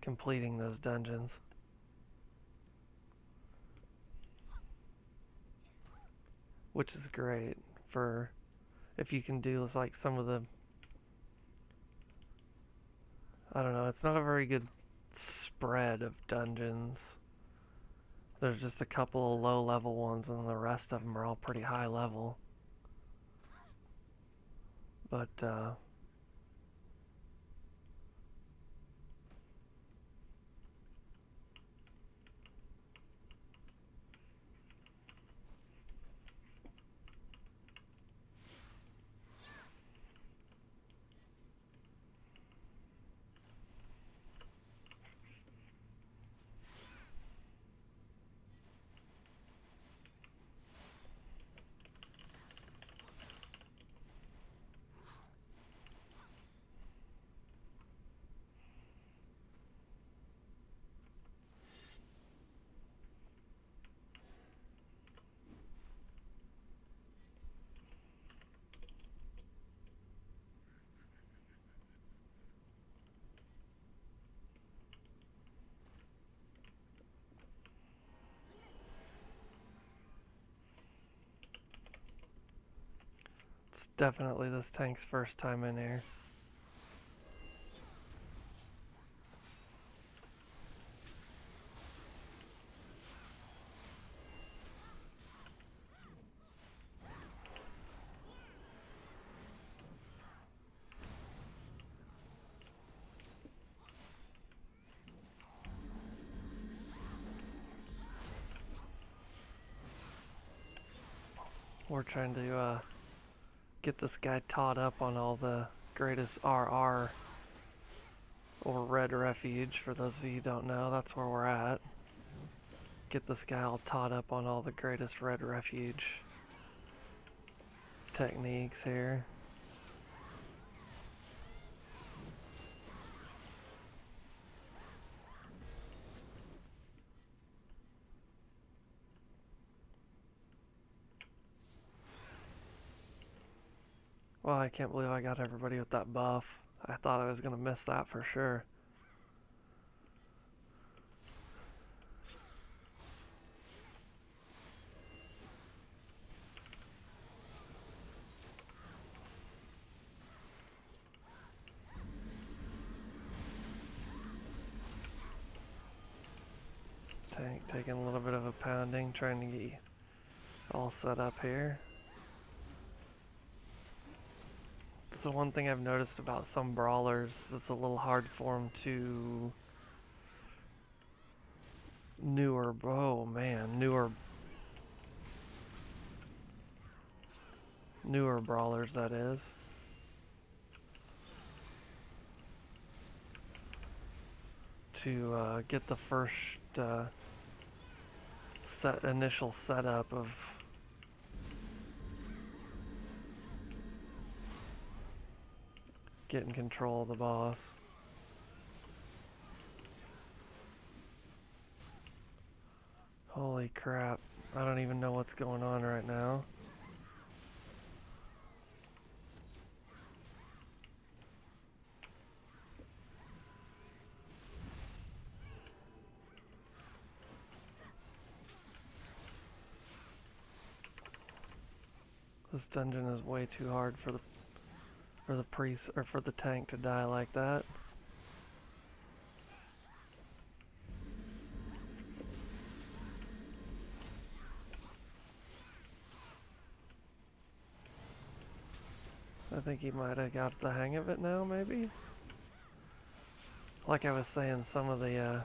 completing those dungeons. Which is great for if you can do like some of the, I don't know, it's not a very good spread of dungeons. There's just a couple of low level ones and the rest of them are all pretty high level. But It's definitely this tank's first time in here. We're trying to get this guy taught up on all the greatest RR, or Red Refuge, for those of you who don't know. That's where we're at. Get this guy all taught up on all the greatest Red Refuge techniques here. Well, I can't believe I got everybody with that buff. I thought I was going to miss that for sure. Tank taking a little bit of a pounding, trying to get all set up here. So one thing I've noticed about some brawlers, it's a little hard for them to newer brawlers, that is. To get the first initial setup of getting control of the boss. Holy crap, I don't even know what's going on right now. This dungeon is way too hard for the priest or for the tank to die like that. I think he might have got the hang of it now, maybe? Like I was saying, some of the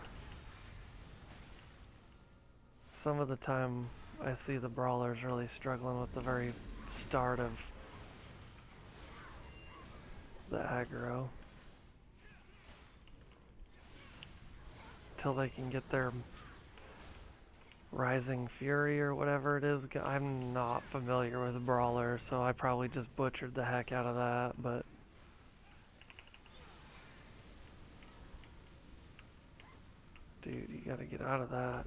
time I see the brawlers really struggling with the very start of the aggro. Till they can get their Rising Fury or whatever it is. I'm not familiar with brawler, so I probably just butchered the heck out of that, but dude, you gotta get out of that.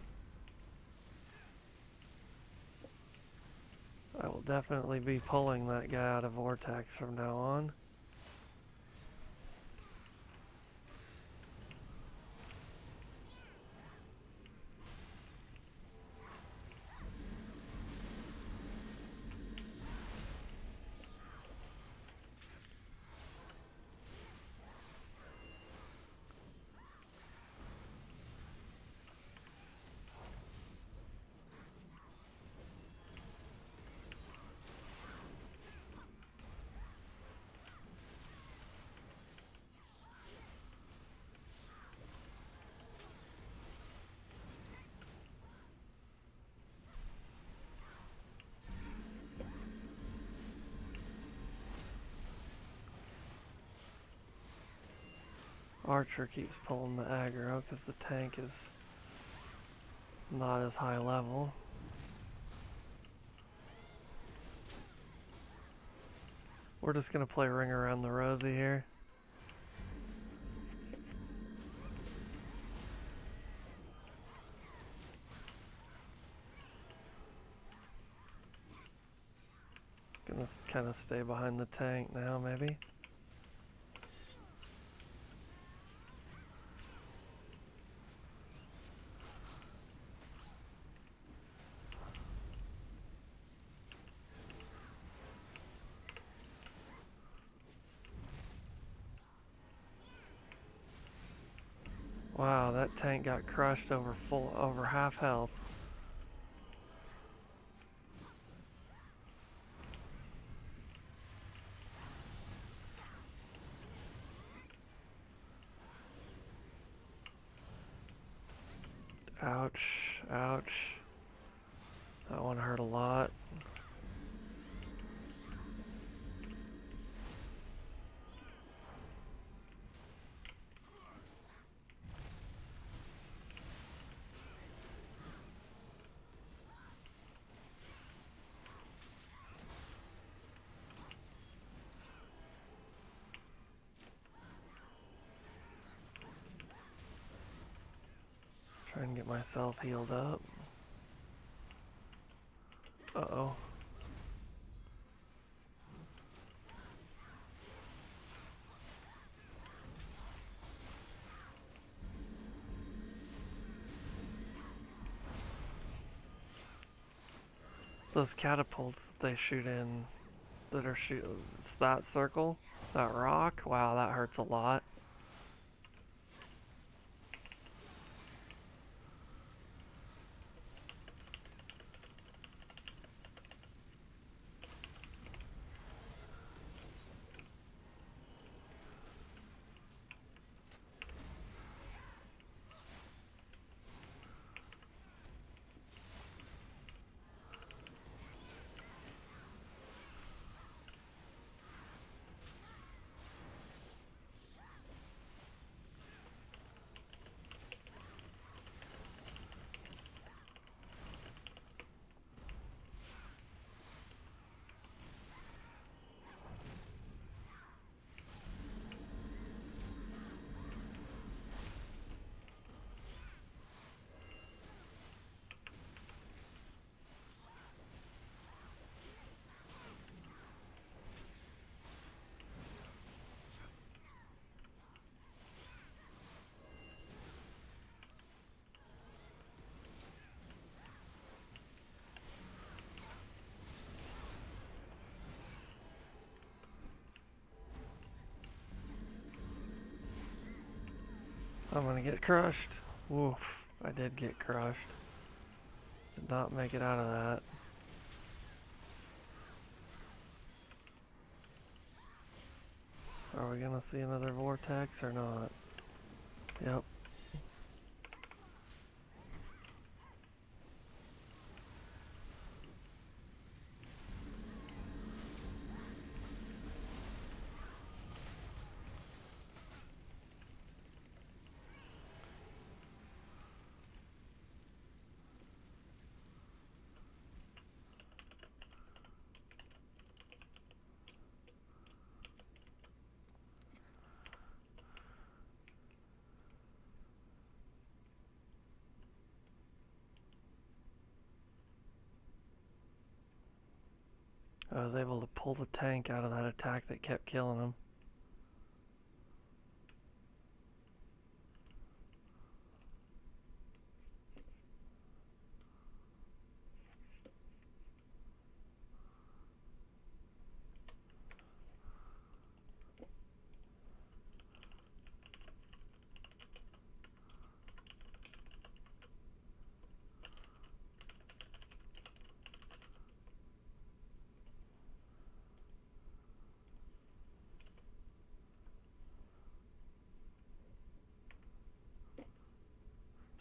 I will definitely be pulling that guy out of Vortex from now on. Archer keeps pulling the aggro because the tank is not as high level. We're just gonna play Ring Around the Rosie here. Gonna kind of stay behind the tank now, maybe. Wow, that tank got crushed over half health. Ouch, ouch. That one hurt a lot. Try and get myself healed up. Uh-oh. Those catapults they shoot in, that are it's that circle, that rock. Wow, that hurts a lot. I'm gonna get crushed. Woof. I did get crushed. Did not make it out of that. Are we gonna see another vortex or not? Yep. I was able to pull the tank out of that attack that kept killing him.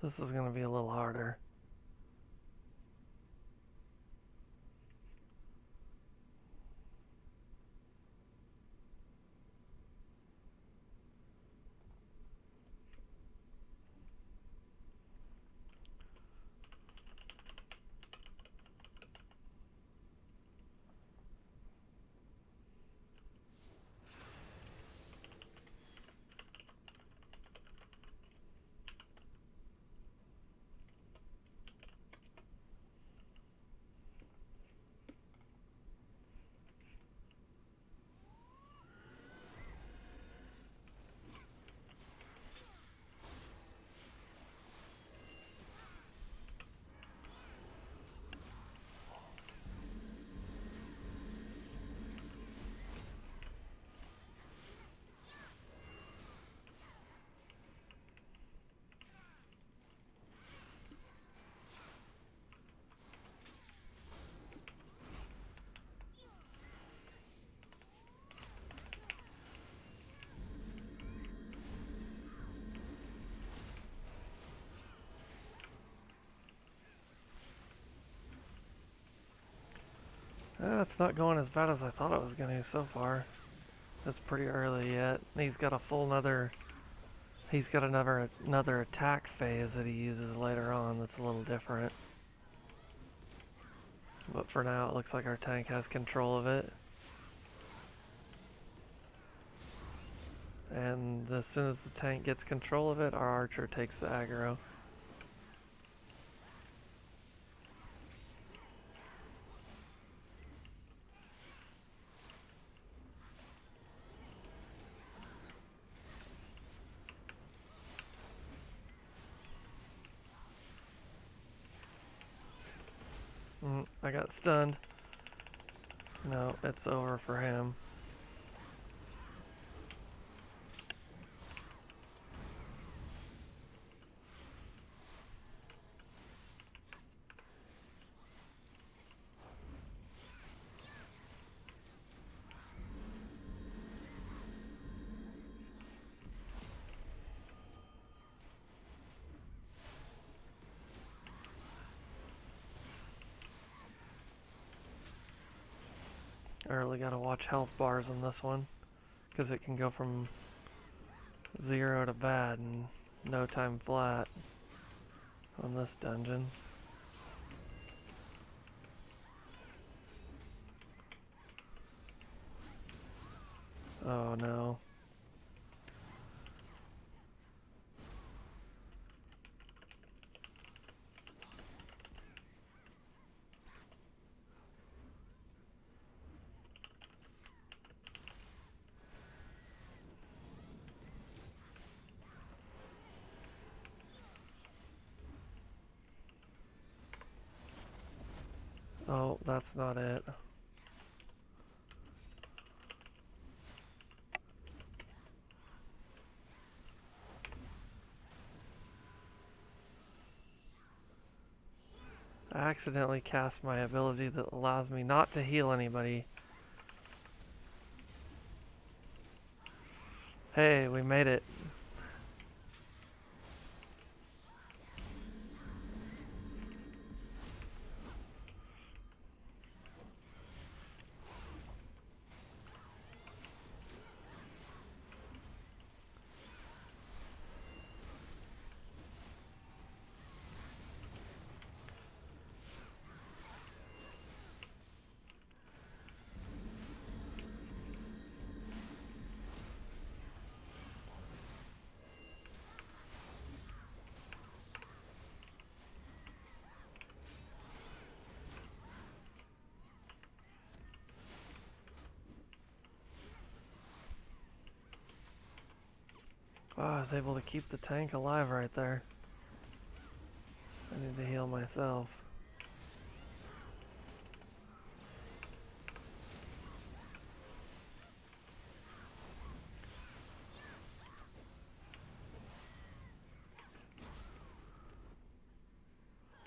This is gonna be a little harder. It's not going as bad as I thought it was going to so far. It's pretty early yet. He's got a full another. He's got another attack phase that he uses later on that's a little different. But for now, it looks like our tank has control of it. And as soon as the tank gets control of it, our archer takes the aggro. I got stunned. No, it's over for him. I really gotta watch health bars on this one, because it can go from 0 to bad in no time flat on this dungeon. Oh no. Oh, that's not it. I accidentally cast my ability that allows me not to heal anybody. Hey, we made it. Oh, I was able to keep the tank alive right there. I need to heal myself.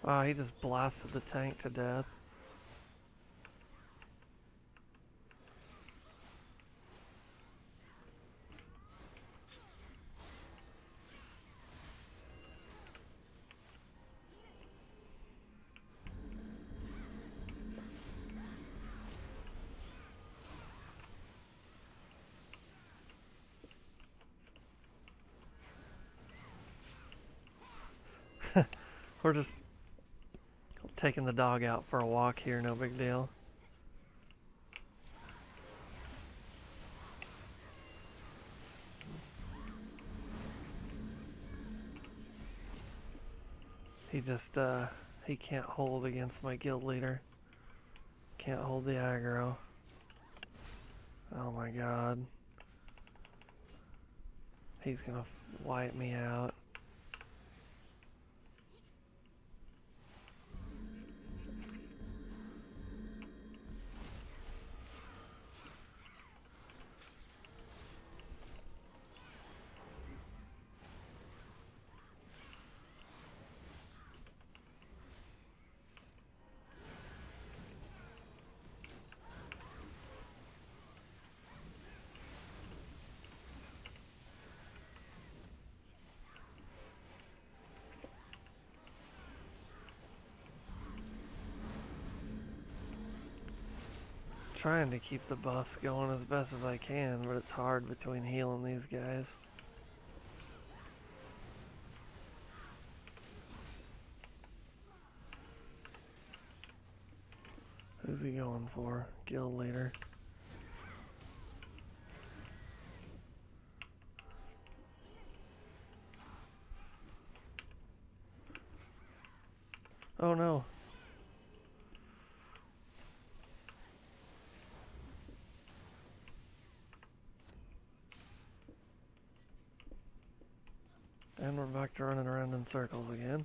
Oh, he just blasted the tank to death. We're just taking the dog out for a walk here, no big deal. He just, he can't hold against my guild leader. Can't hold the aggro. Oh my god. He's gonna wipe me out. trying to keep the buffs going as best as I can, but it's hard between healing these guys. Who's he going for? Guild leader. Oh no. And we're back to running around in circles again.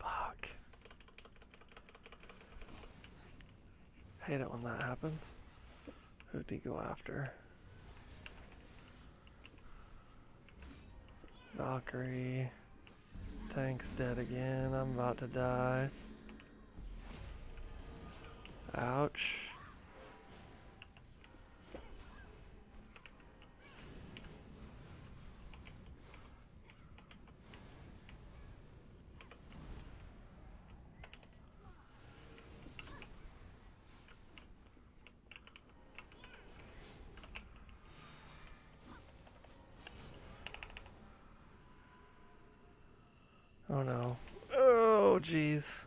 Fuck. Hate it when that happens. Who'd he go after? Valkyrie. Tank's dead again. I'm about to die. Ouch. Oh no. Oh jeez.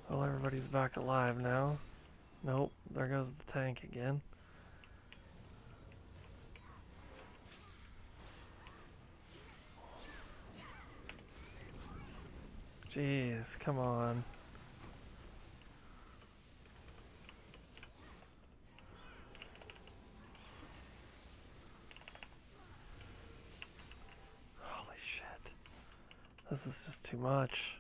Well, everybody's back alive now. Nope, there goes the tank again. Jeez, come on. Holy shit. This is just too much.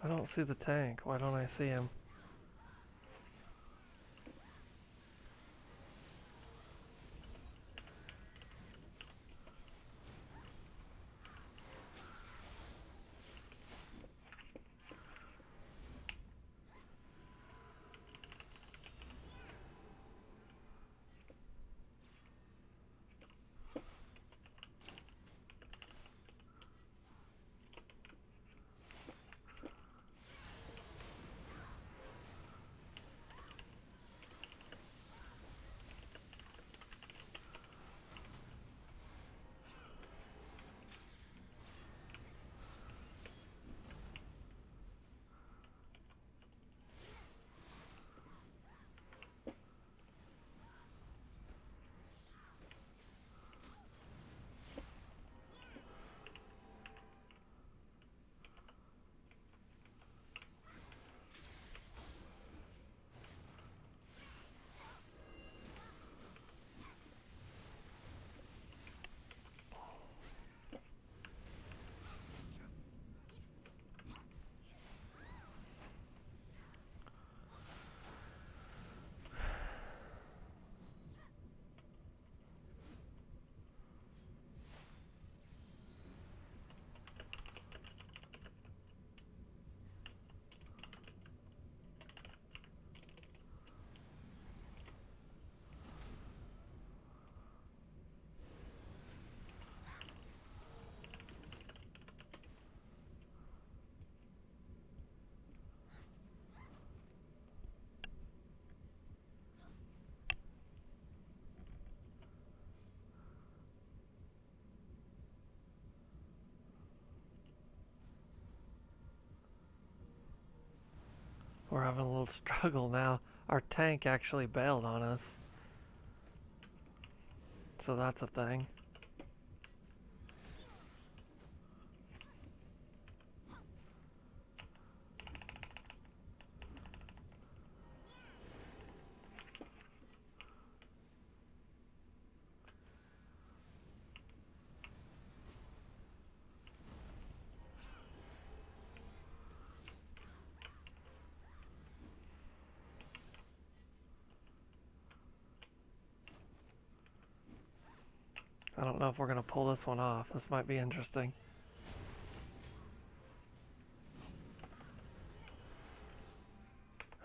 I don't see the tank. Why don't I see him? We're having a little struggle now. Our tank actually bailed on us. So that's a thing. I don't know if we're going to pull this one off. This might be interesting.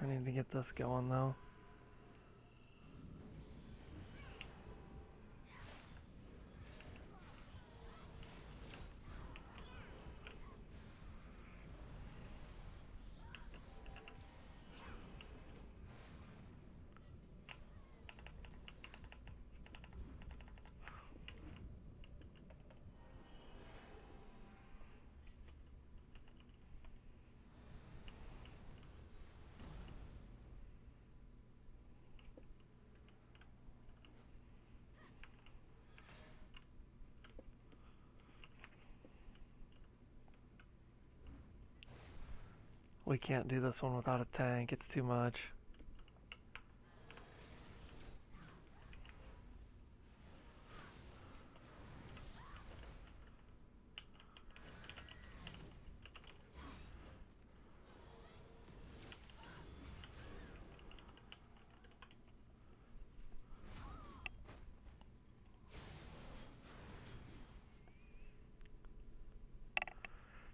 I need to get this going though. We can't do this one without a tank. It's too much.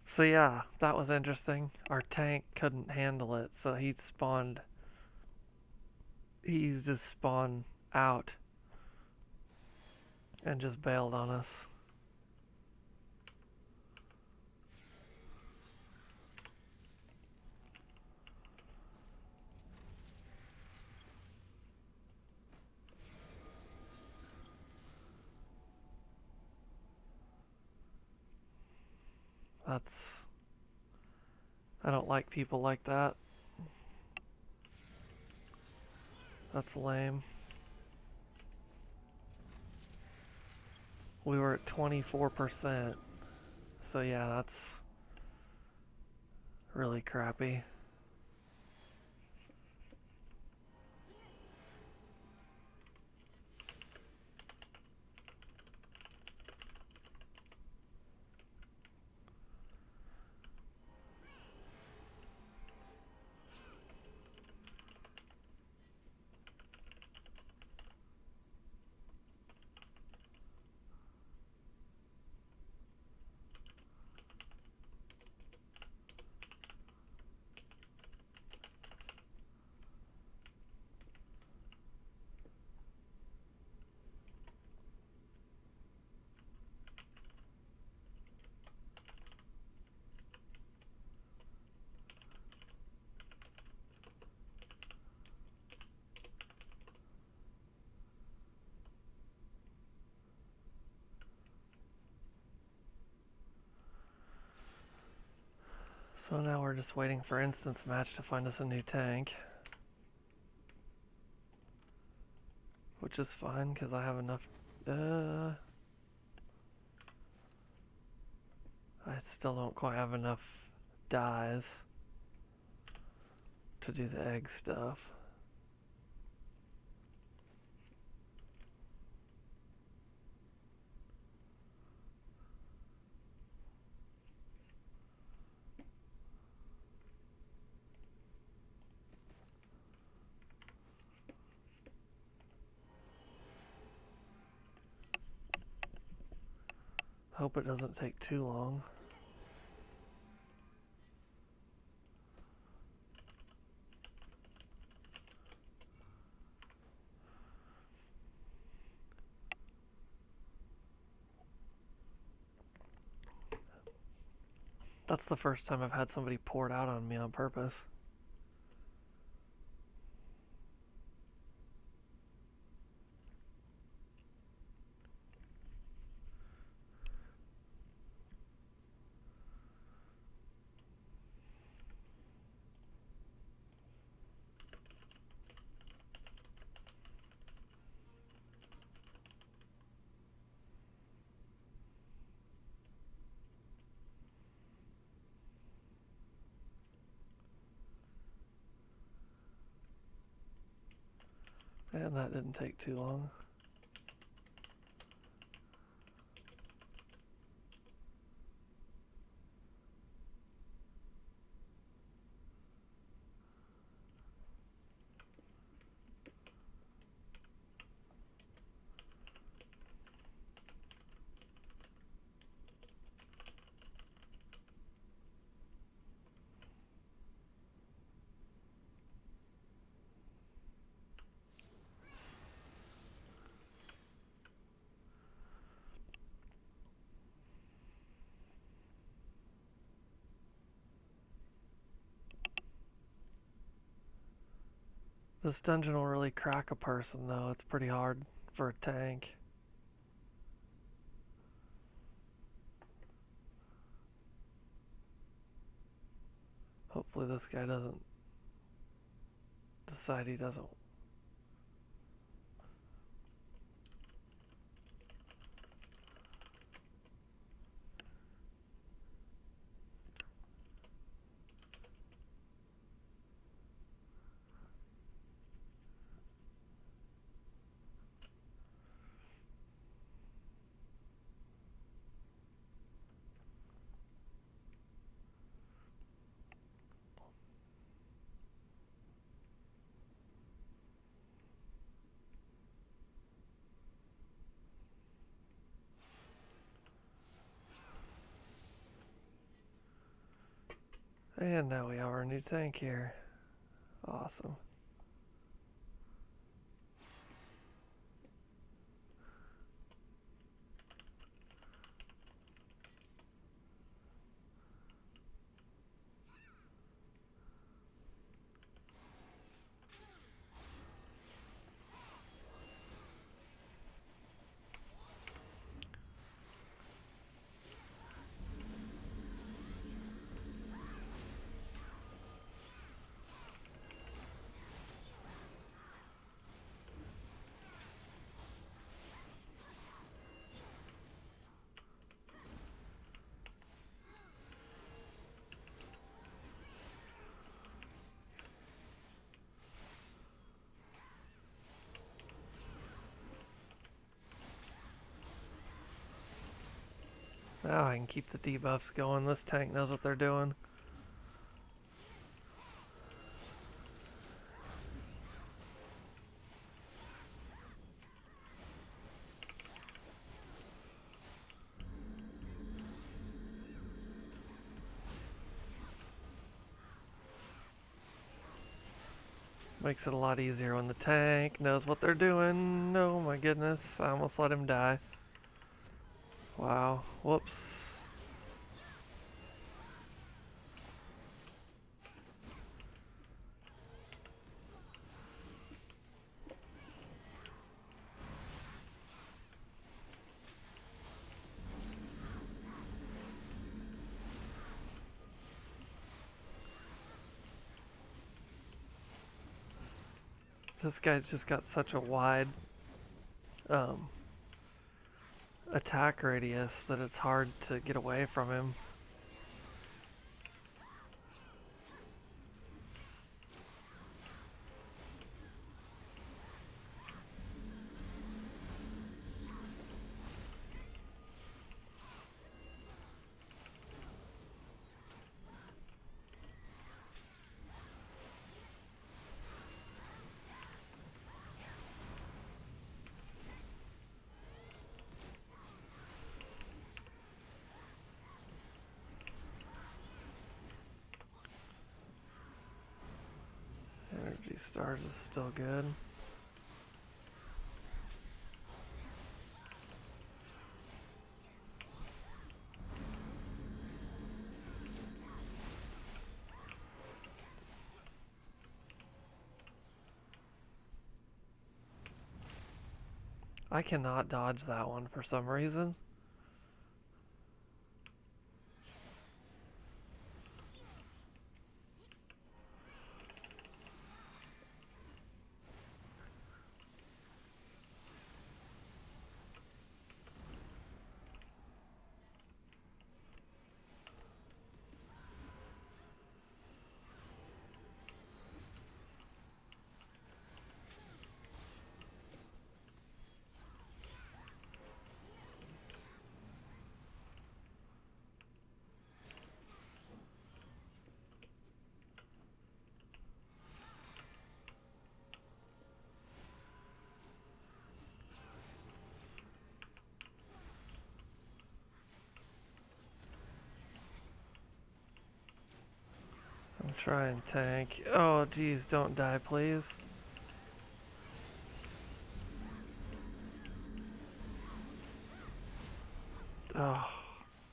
So yeah, that was interesting. Our tank couldn't handle it, so he's just spawned out and just bailed on us. I don't like people like that. That's lame. We were at 24%. So yeah, that's really crappy. So now we're just waiting for instance match to find us a new tank. Which is fine, because I have enough... I still don't quite have enough dyes to do the egg stuff. Hope it doesn't take too long. That's the first time I've had somebody pour it out on me on purpose. And that didn't take too long. This dungeon will really crack a person, though. It's pretty hard for a tank. Hopefully this guy doesn't decide he doesn't. And now we have our new tank here. Awesome. Now I can keep the debuffs going. This tank knows what they're doing. Makes it a lot easier when the tank knows what they're doing. Oh my goodness, I almost let him die. Wow, whoops. This guy's just got such a wide attack radius that it's hard to get away from him. Energy stars is still good. I cannot dodge that one for some reason. I'm trying tank. Oh geez, don't die please. Oh,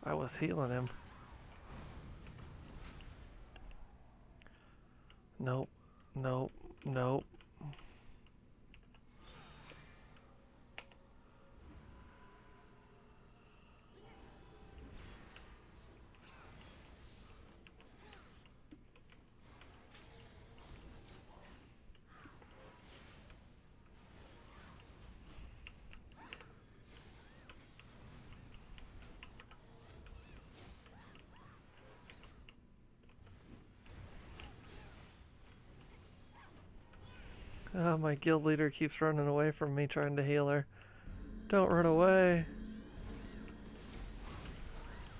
I was healing him. Nope, nope, nope. My guild leader keeps running away from me trying to heal her. Don't run away.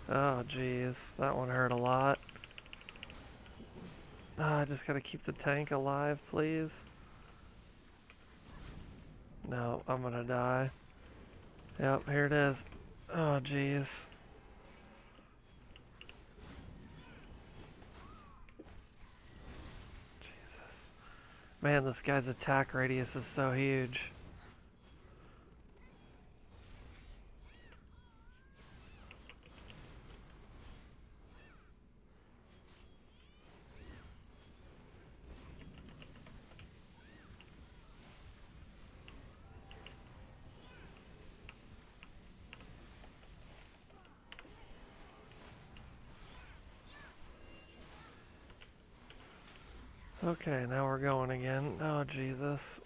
Oh, jeez. That one hurt a lot. I just gotta keep the tank alive, please. No, I'm gonna die. Yep, here it is. Oh, jeez. Jesus. Man, this guy's attack radius is so huge. Okay, now we're going again. Oh, Jesus.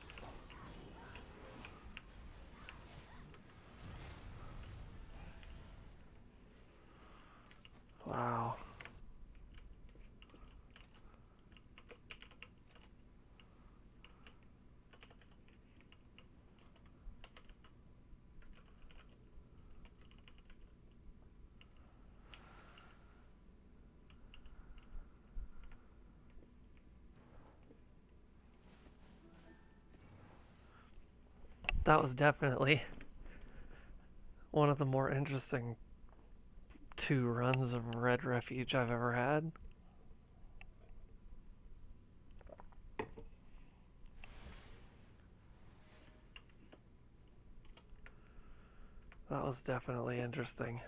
Wow. That was definitely one of the more interesting 2 runs of Red Refuge I've ever had. That was definitely interesting.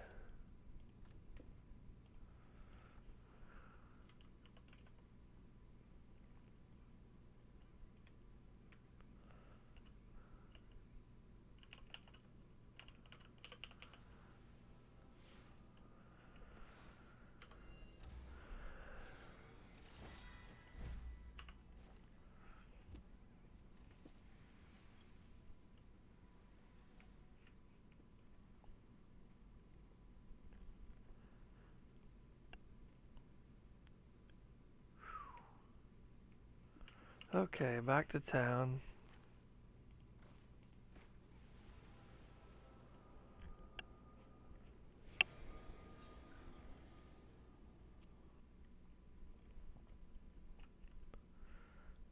Okay, back to town.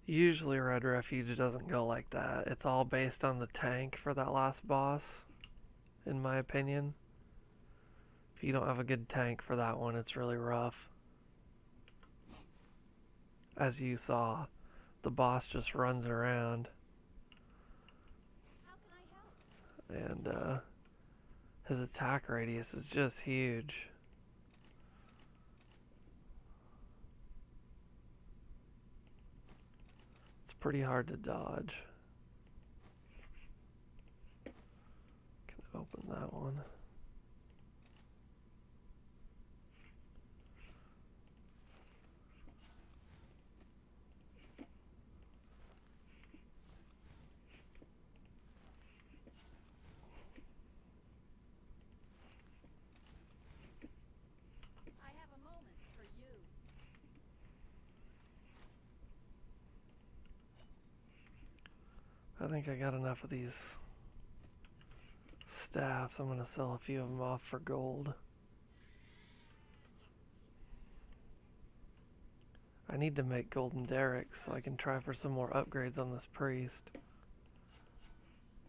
Usually Red Refuge doesn't go like that. It's all based on the tank for that last boss, in my opinion. If you don't have a good tank for that one, it's really rough. As you saw, the boss just runs around. How can I help? And his attack radius is just huge. It's pretty hard to dodge. Can open that one. I have a moment for you. I think I got enough of these staffs. I'm gonna sell a few of them off for gold. I need to make golden derricks so I can try for some more upgrades on this priest.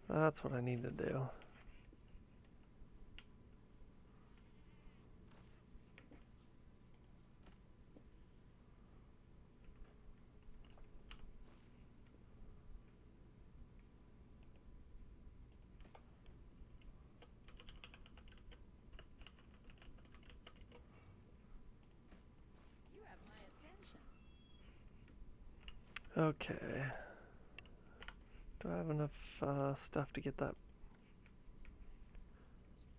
That's what I need to do. You have my attention. Okay. Do I have enough stuff to get that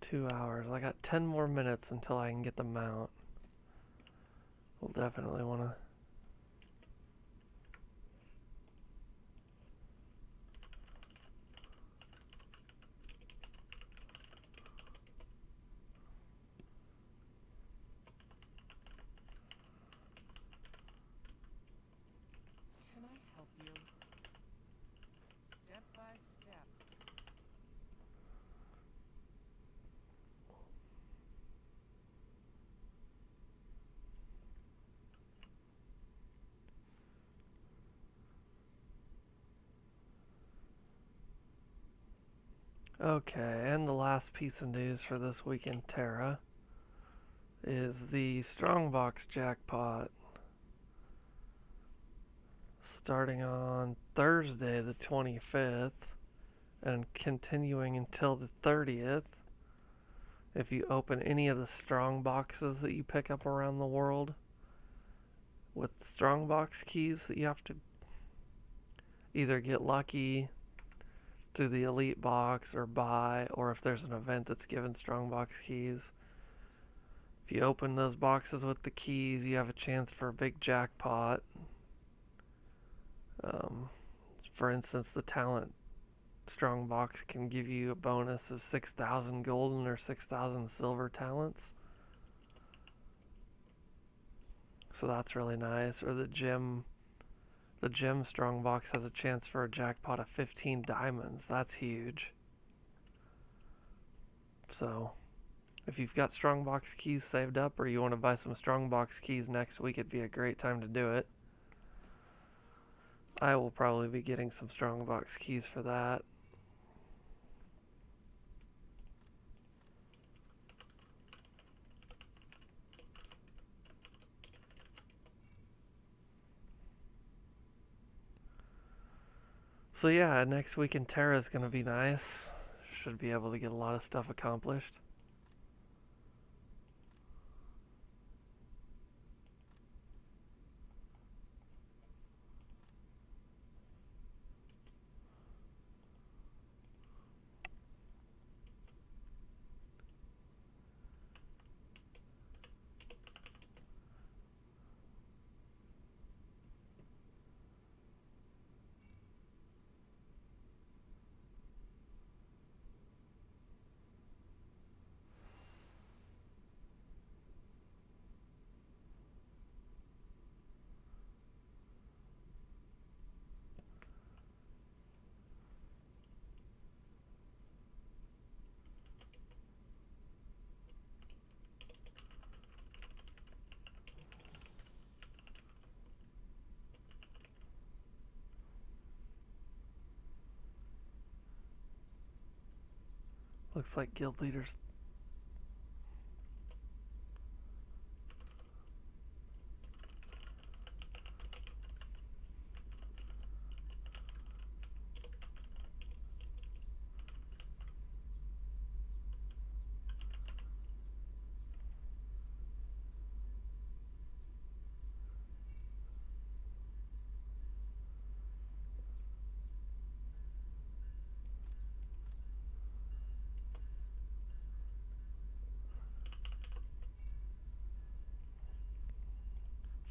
2 hours? I got 10 more minutes until I can get the mount. We'll definitely want to... Can I help you? Okay, and the last piece of news for this week in Tera is the Strongbox Jackpot. Starting on Thursday the 25th and continuing until the 30th. If you open any of the strong boxes that you pick up around the world with strongbox keys that you have to either get lucky through the elite box or buy, or if there's an event that's given strongbox keys. If you open those boxes with the keys, you have a chance for a big jackpot. Um, for instance, the talent strongbox can give you a bonus of 6,000 golden or 6,000 silver talents. So that's really nice. Or the gem strongbox has a chance for a jackpot of 15 diamonds. That's huge. So if you've got strongbox keys saved up or you want to buy some strongbox keys next week, it'd be a great time to do it. I will probably be getting some strongbox keys for that. So yeah, next week in Tera is going to be nice. Should be able to get a lot of stuff accomplished. Looks like guild leaders.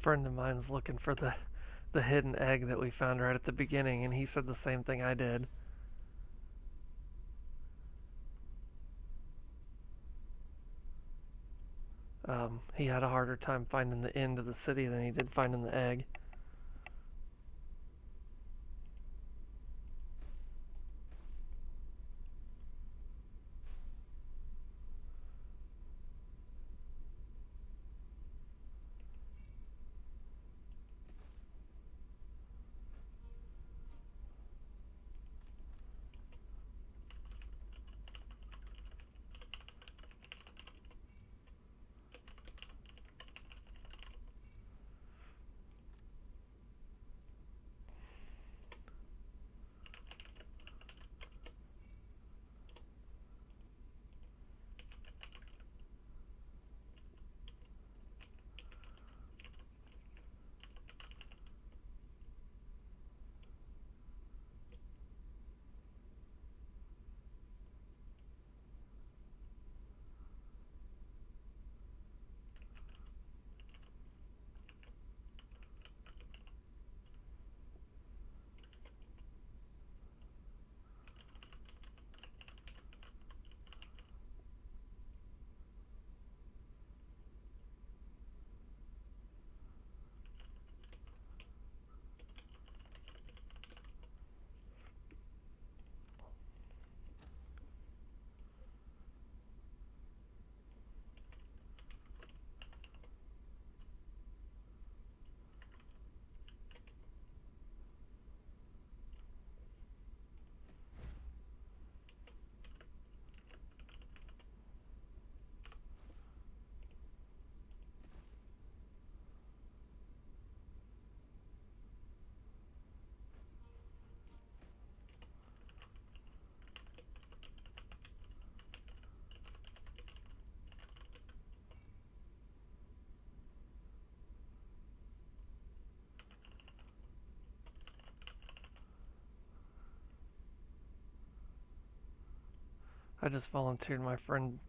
Friend of mine's looking for the hidden egg that we found right at the beginning, and he said the same thing I did. He had a harder time finding the end of the city than he did finding the egg. I just volunteered my friend.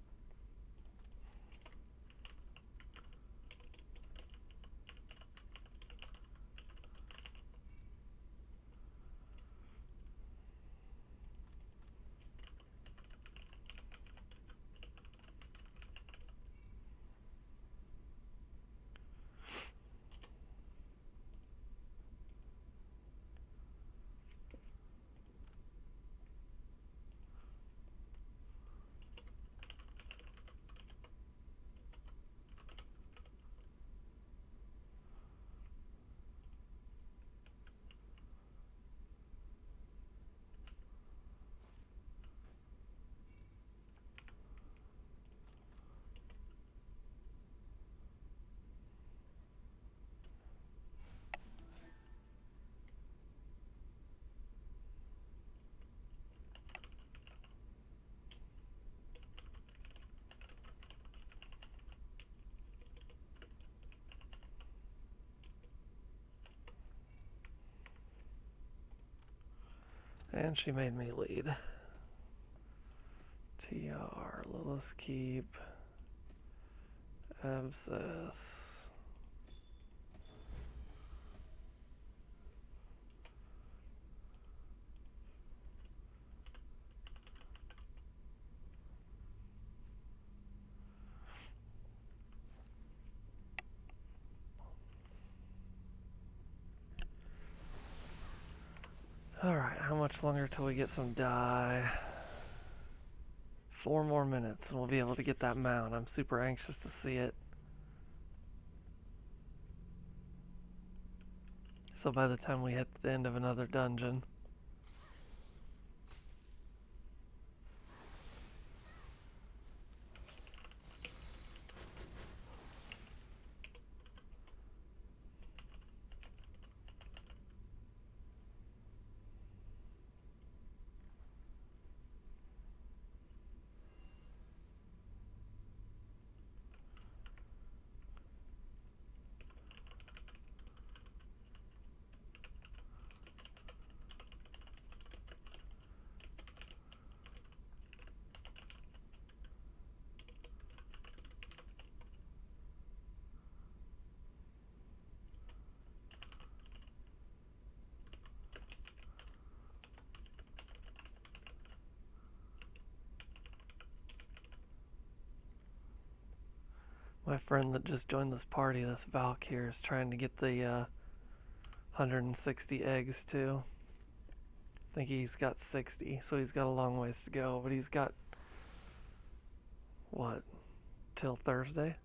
And she made me lead. TR, Lilith Keep, Abscess. Alright, how much longer till we get some dye? 4 more minutes and we'll be able to get that mount. I'm super anxious to see it. So by the time we hit the end of another dungeon. My friend that just joined this party, this Valk here, is trying to get the 160 eggs too. I think he's got 60, so he's got a long ways to go, but he's got, what, till Thursday?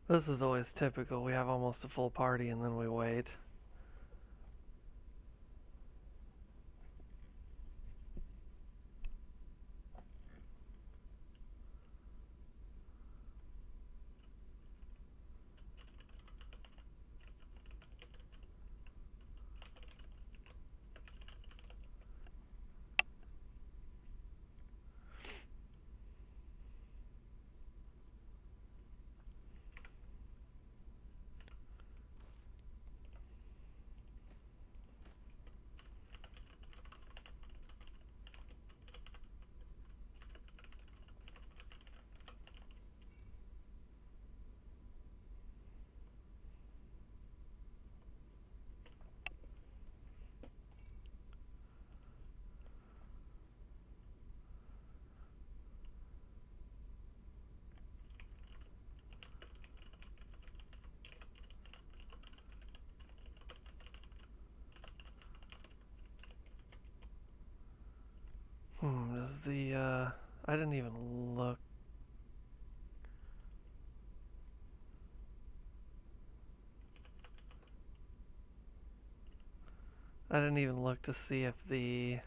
This is always typical. We have almost a full party and then we wait. Does the, I didn't even look. I didn't even look to see if the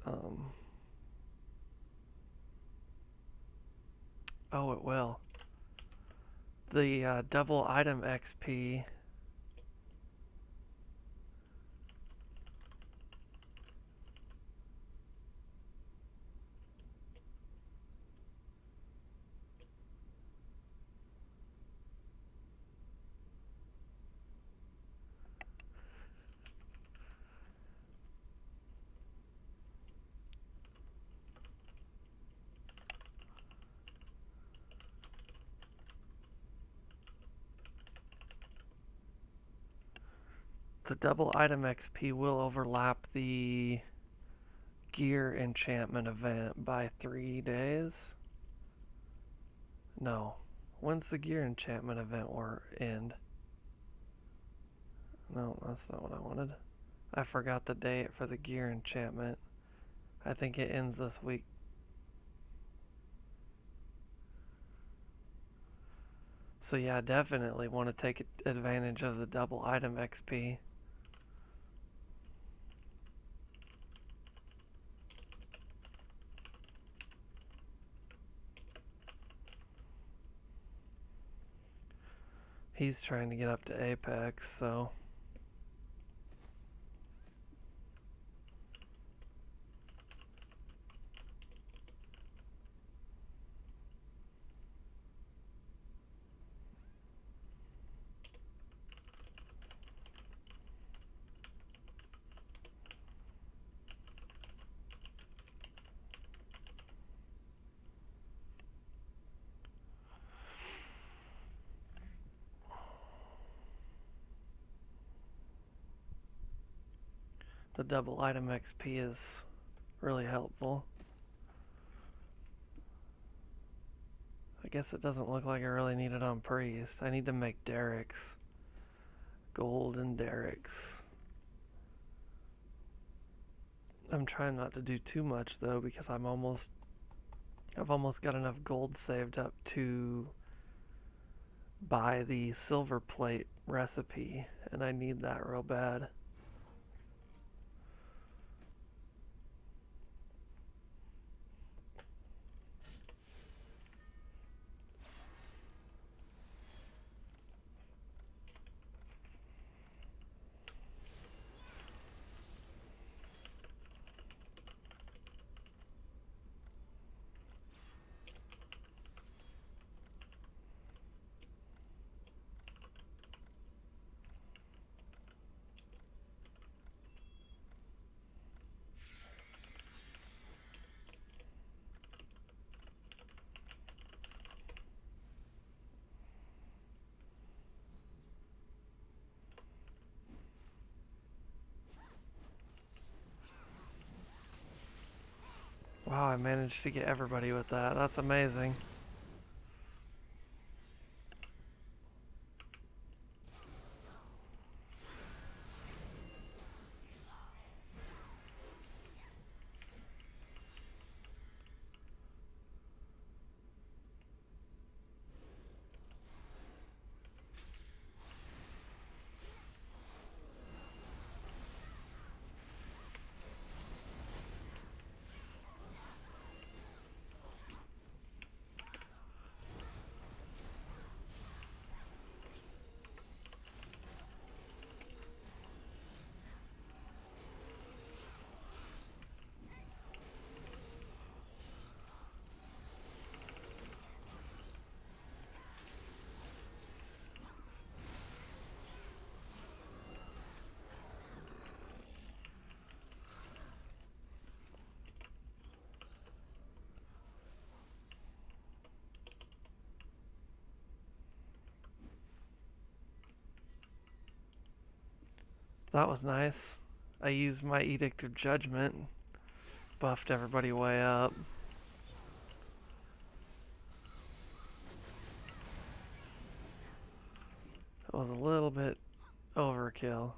Um, oh, it will. The double item XP. The double item XP will overlap the gear enchantment event by 3 days. No. When's the gear enchantment event or end? No, that's not what I wanted. I forgot the date for the gear enchantment. I think it ends this week. So yeah, I definitely want to take advantage of the double item XP. He's trying to get up to Apex, so... The double item XP is really helpful. I guess it doesn't look like I really need it on Priest. I need to make Derricks. Golden Derricks. I'm trying not to do too much though because I've almost got enough gold saved up to buy the silver plate recipe, and I need that real bad. Wow, I managed to get everybody with that. That's amazing. That was nice. I used my Edict of Judgment, buffed everybody way up. It was a little bit overkill.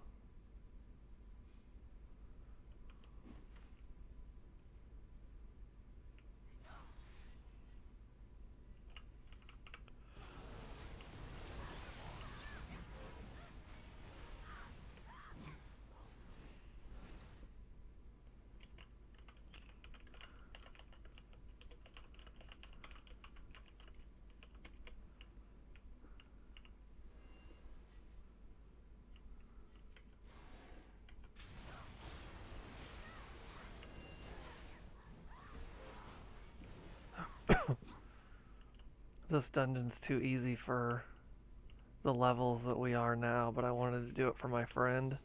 this dungeon's too easy for the levels that we are now, but I wanted to do it for my friend.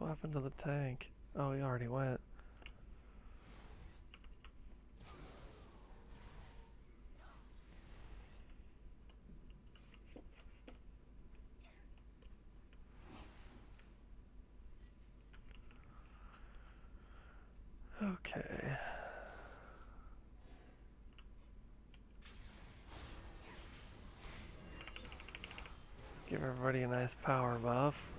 What happened to the tank? Oh, he already went. Okay. Give everybody a nice power buff.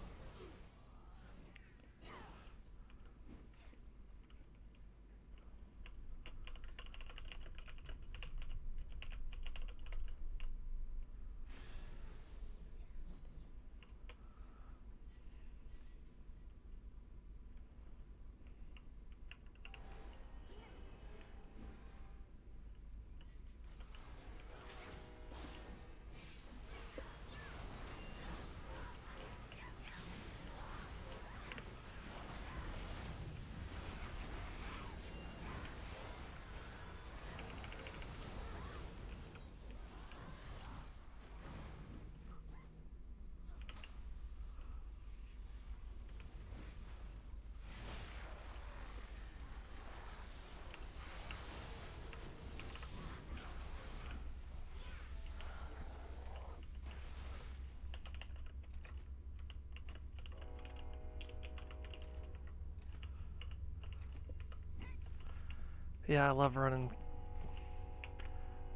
Yeah, I love running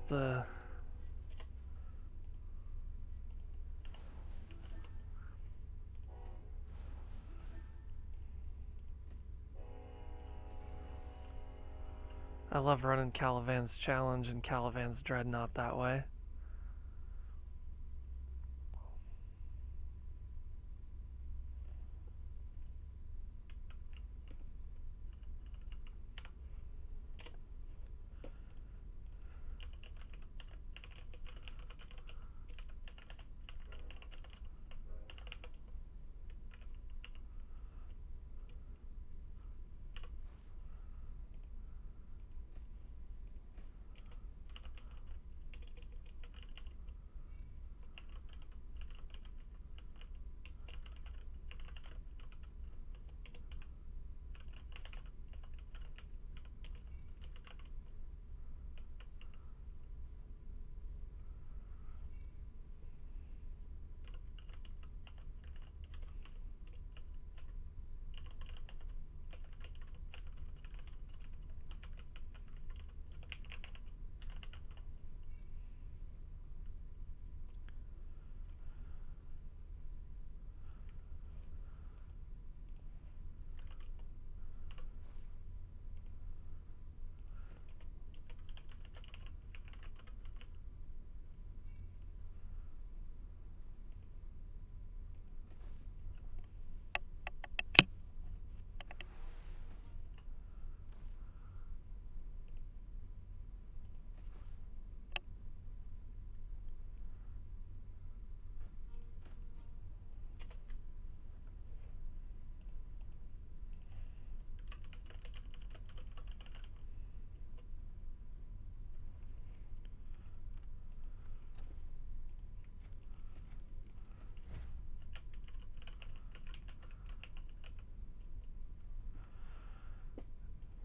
the... I love running Calivan's Challenge and Calivan's Dreadnought that way.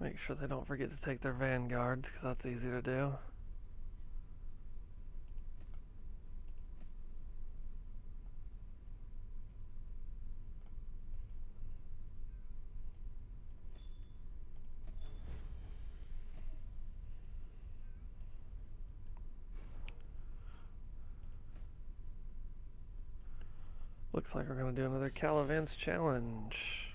Make sure they don't forget to take their vanguards, because that's easy to do. Looks like we're going to do another Calavance challenge.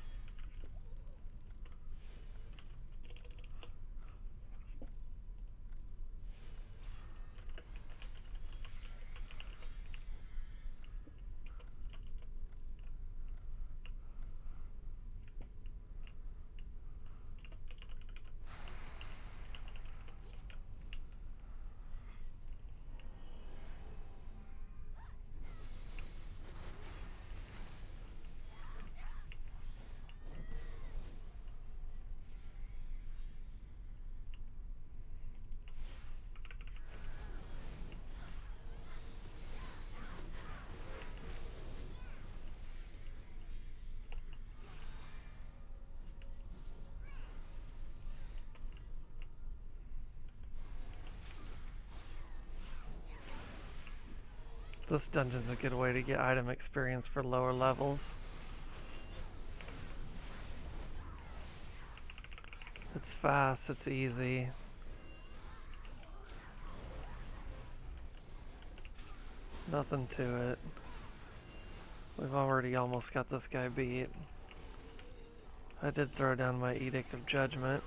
This dungeon's a good way to get item experience for lower levels. It's fast, it's easy. Nothing to it. We've already almost got this guy beat. I did throw down my Edict of Judgment.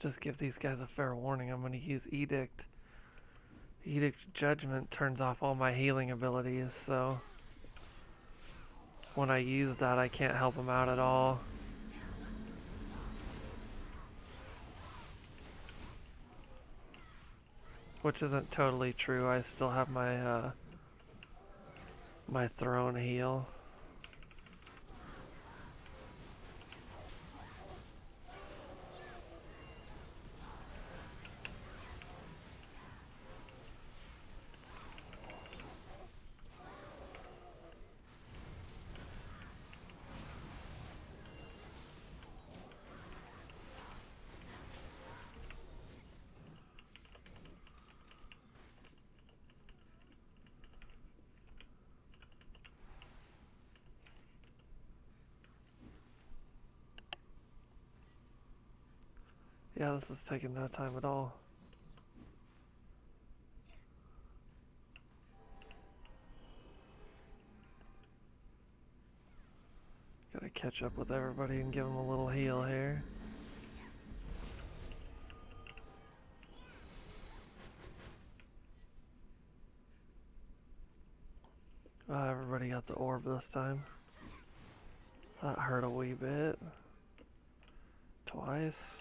Just give these guys a fair warning. I'm going to use Edict. Edict Judgment turns off all my healing abilities, so when I use that, I can't help them out at all. Which isn't totally true. I still have my my throne heal. Yeah, this is taking no time at all. Gotta catch up with everybody and give them a little heal here. Everybody got the orb this time. That hurt a wee bit. Twice.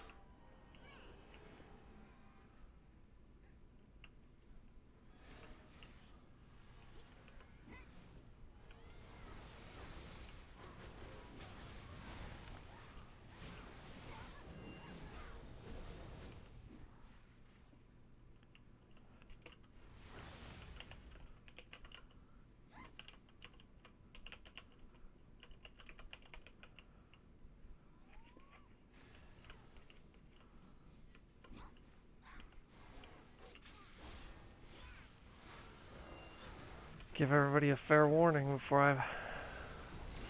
Give everybody a fair warning before I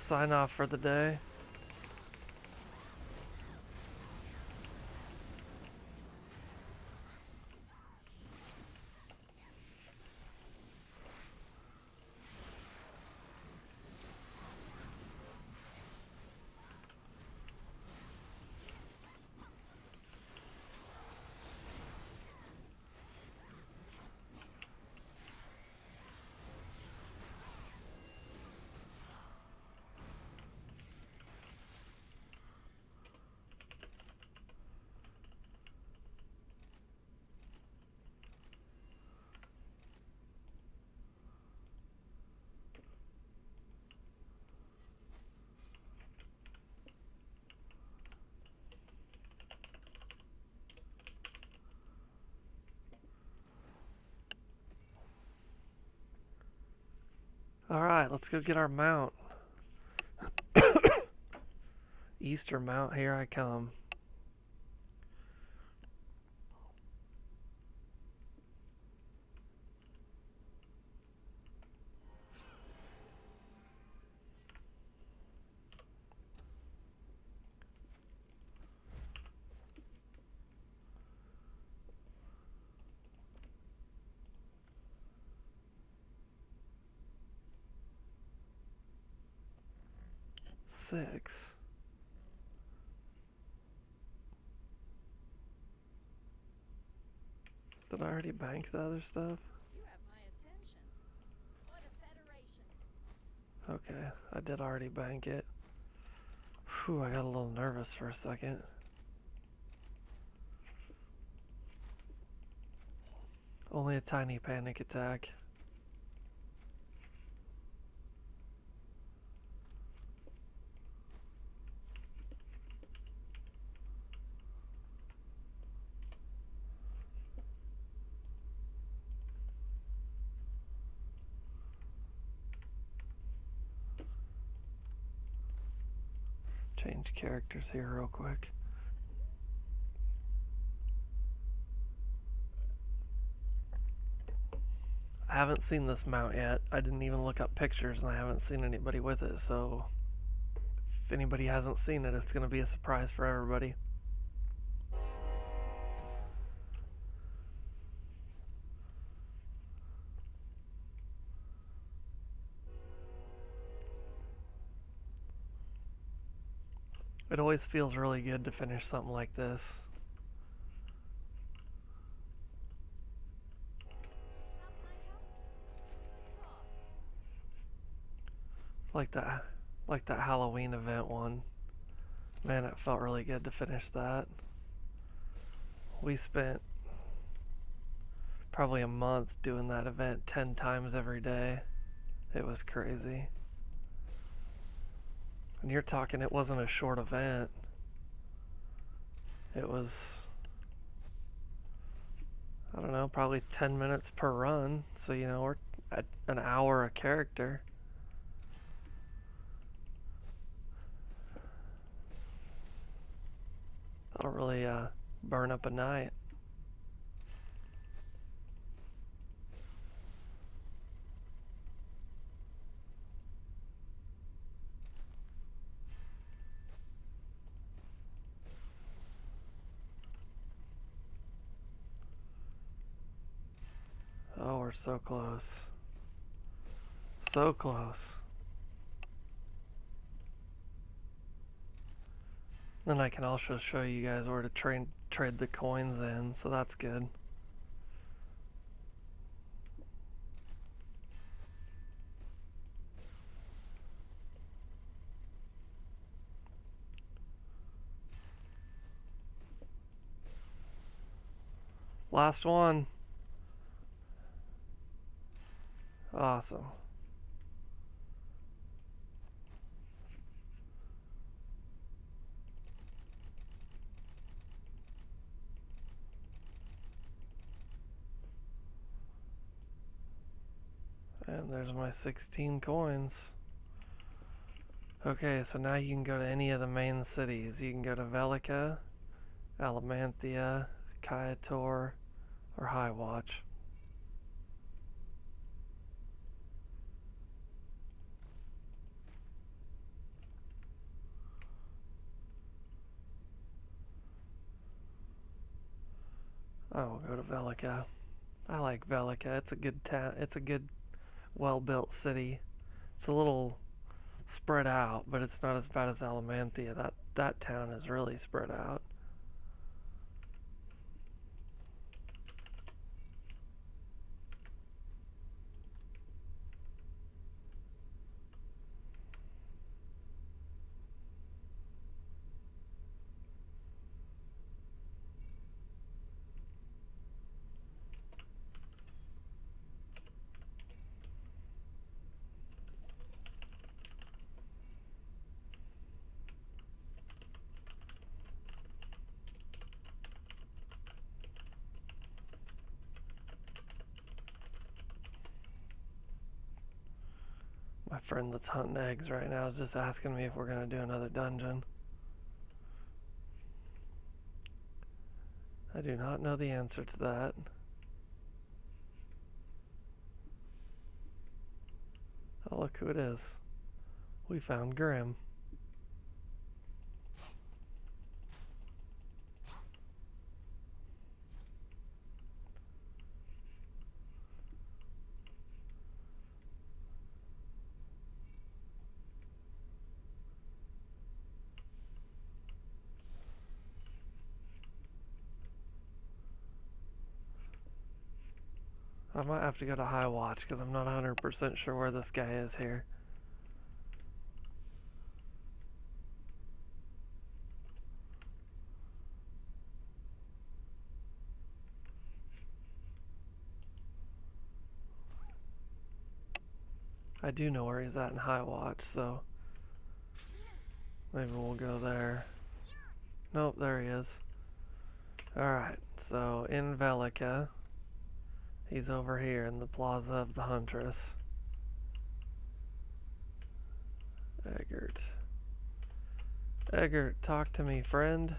sign off for the day. Alright, let's go get our mount. Easter mount, here I come. Six. Did I already bank the other stuff? You have my attention. For the Federation. Okay, I did already bank it. Whew, I got a little nervous for a second. Only a tiny panic attack. Change characters here real quick. I haven't seen this mount yet. I didn't even look up pictures and I haven't seen anybody with it, so if anybody hasn't seen it, it's going to be a surprise for everybody. It always feels really good to finish something like this. How can I help? Talk. Like that Halloween event one. Man, it felt really good to finish that. We spent probably a month doing that event 10 times every day. It was crazy. And you're talking, it wasn't a short event. It was, I don't know, probably 10 minutes per run. So, you know, we're at an hour a character. That'll really burn up a night. Oh, we're so close. So close. Then I can also show you guys where to trade the coins in, so that's good. Last one. Awesome. And there's my 16 coins. Okay, so now you can go to any of the main cities. You can go to Velica, Alamanthia, Kaiator, or Highwatch. I will go to Velica. I like Velica. It's a good town. It's a good, well-built city. It's a little spread out, but it's not as bad as Alamanthia. That town is really spread out. My friend that's hunting eggs right now is just asking me if we're going to do another dungeon. I do not know the answer to that. Oh, look who it is. We found Grim. I might have to go to High Watch because I'm not 100% sure where this guy is here. I do know where he's at in High Watch, so maybe we'll go there. Nope, there he is. Alright, so in Velica, he's over here in the Plaza of the Huntress. Eggert. Eggert, talk to me, friend.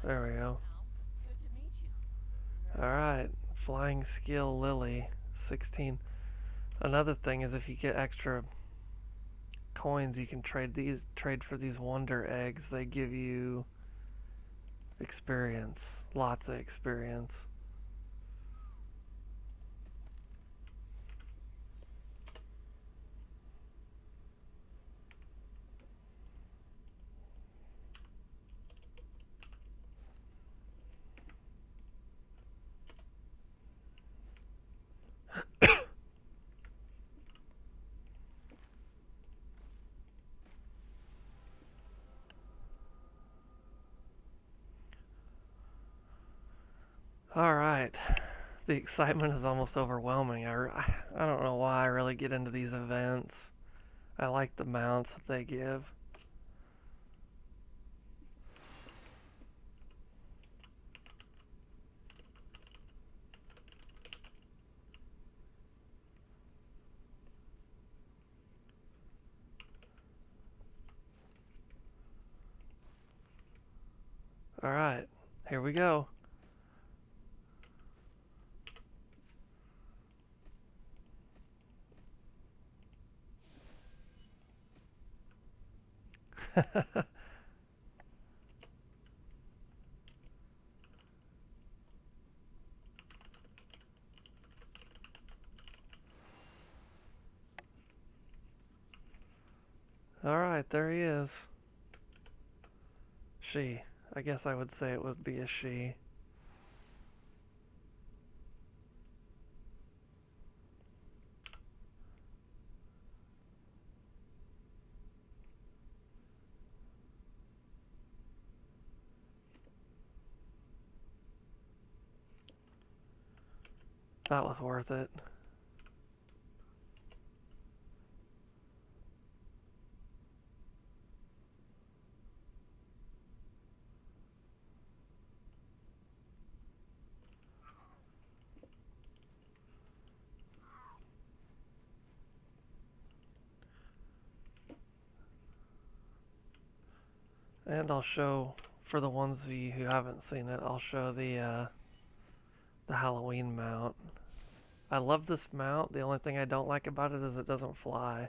There we go. Good to meet you. Alright, Flying Skill Lily, 16. Another thing is if you get extra coins, you can trade for these wonder eggs. They give you experience, lots of experience. Alright, the excitement is almost overwhelming. I don't know why I really get into these events. I like the mounts that they give. Alright, here we go. Alright, there he is. She. I guess I would say it would be a she. That was worth it. And I'll show, for the ones of you who haven't seen it, I'll show the Halloween mount. I love this mount. The only thing I don't like about it is it doesn't fly.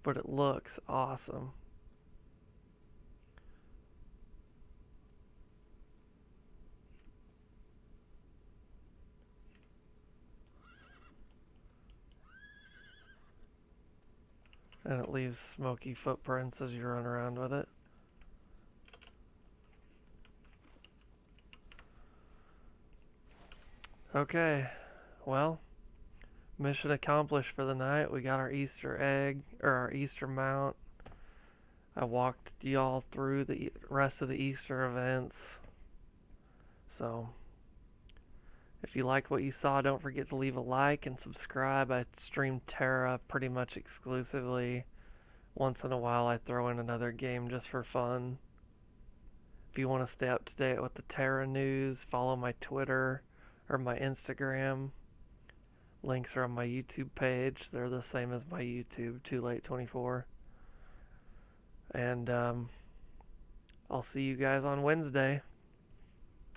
but it looks awesome. And it leaves smoky footprints as you run around with it. Okay, well, mission accomplished for the night. We got our Easter egg, or our Easter mount. I walked y'all through the rest of the Easter events. So, if you liked what you saw, don't forget to leave a like and subscribe. I stream Tera pretty much exclusively. Once in a while, I throw in another game just for fun. If you want to stay up to date with the Tera news, follow my Twitter or my Instagram. Links are on my YouTube page. They're the same as my YouTube, Too Late 24. And I'll see you guys on Wednesday.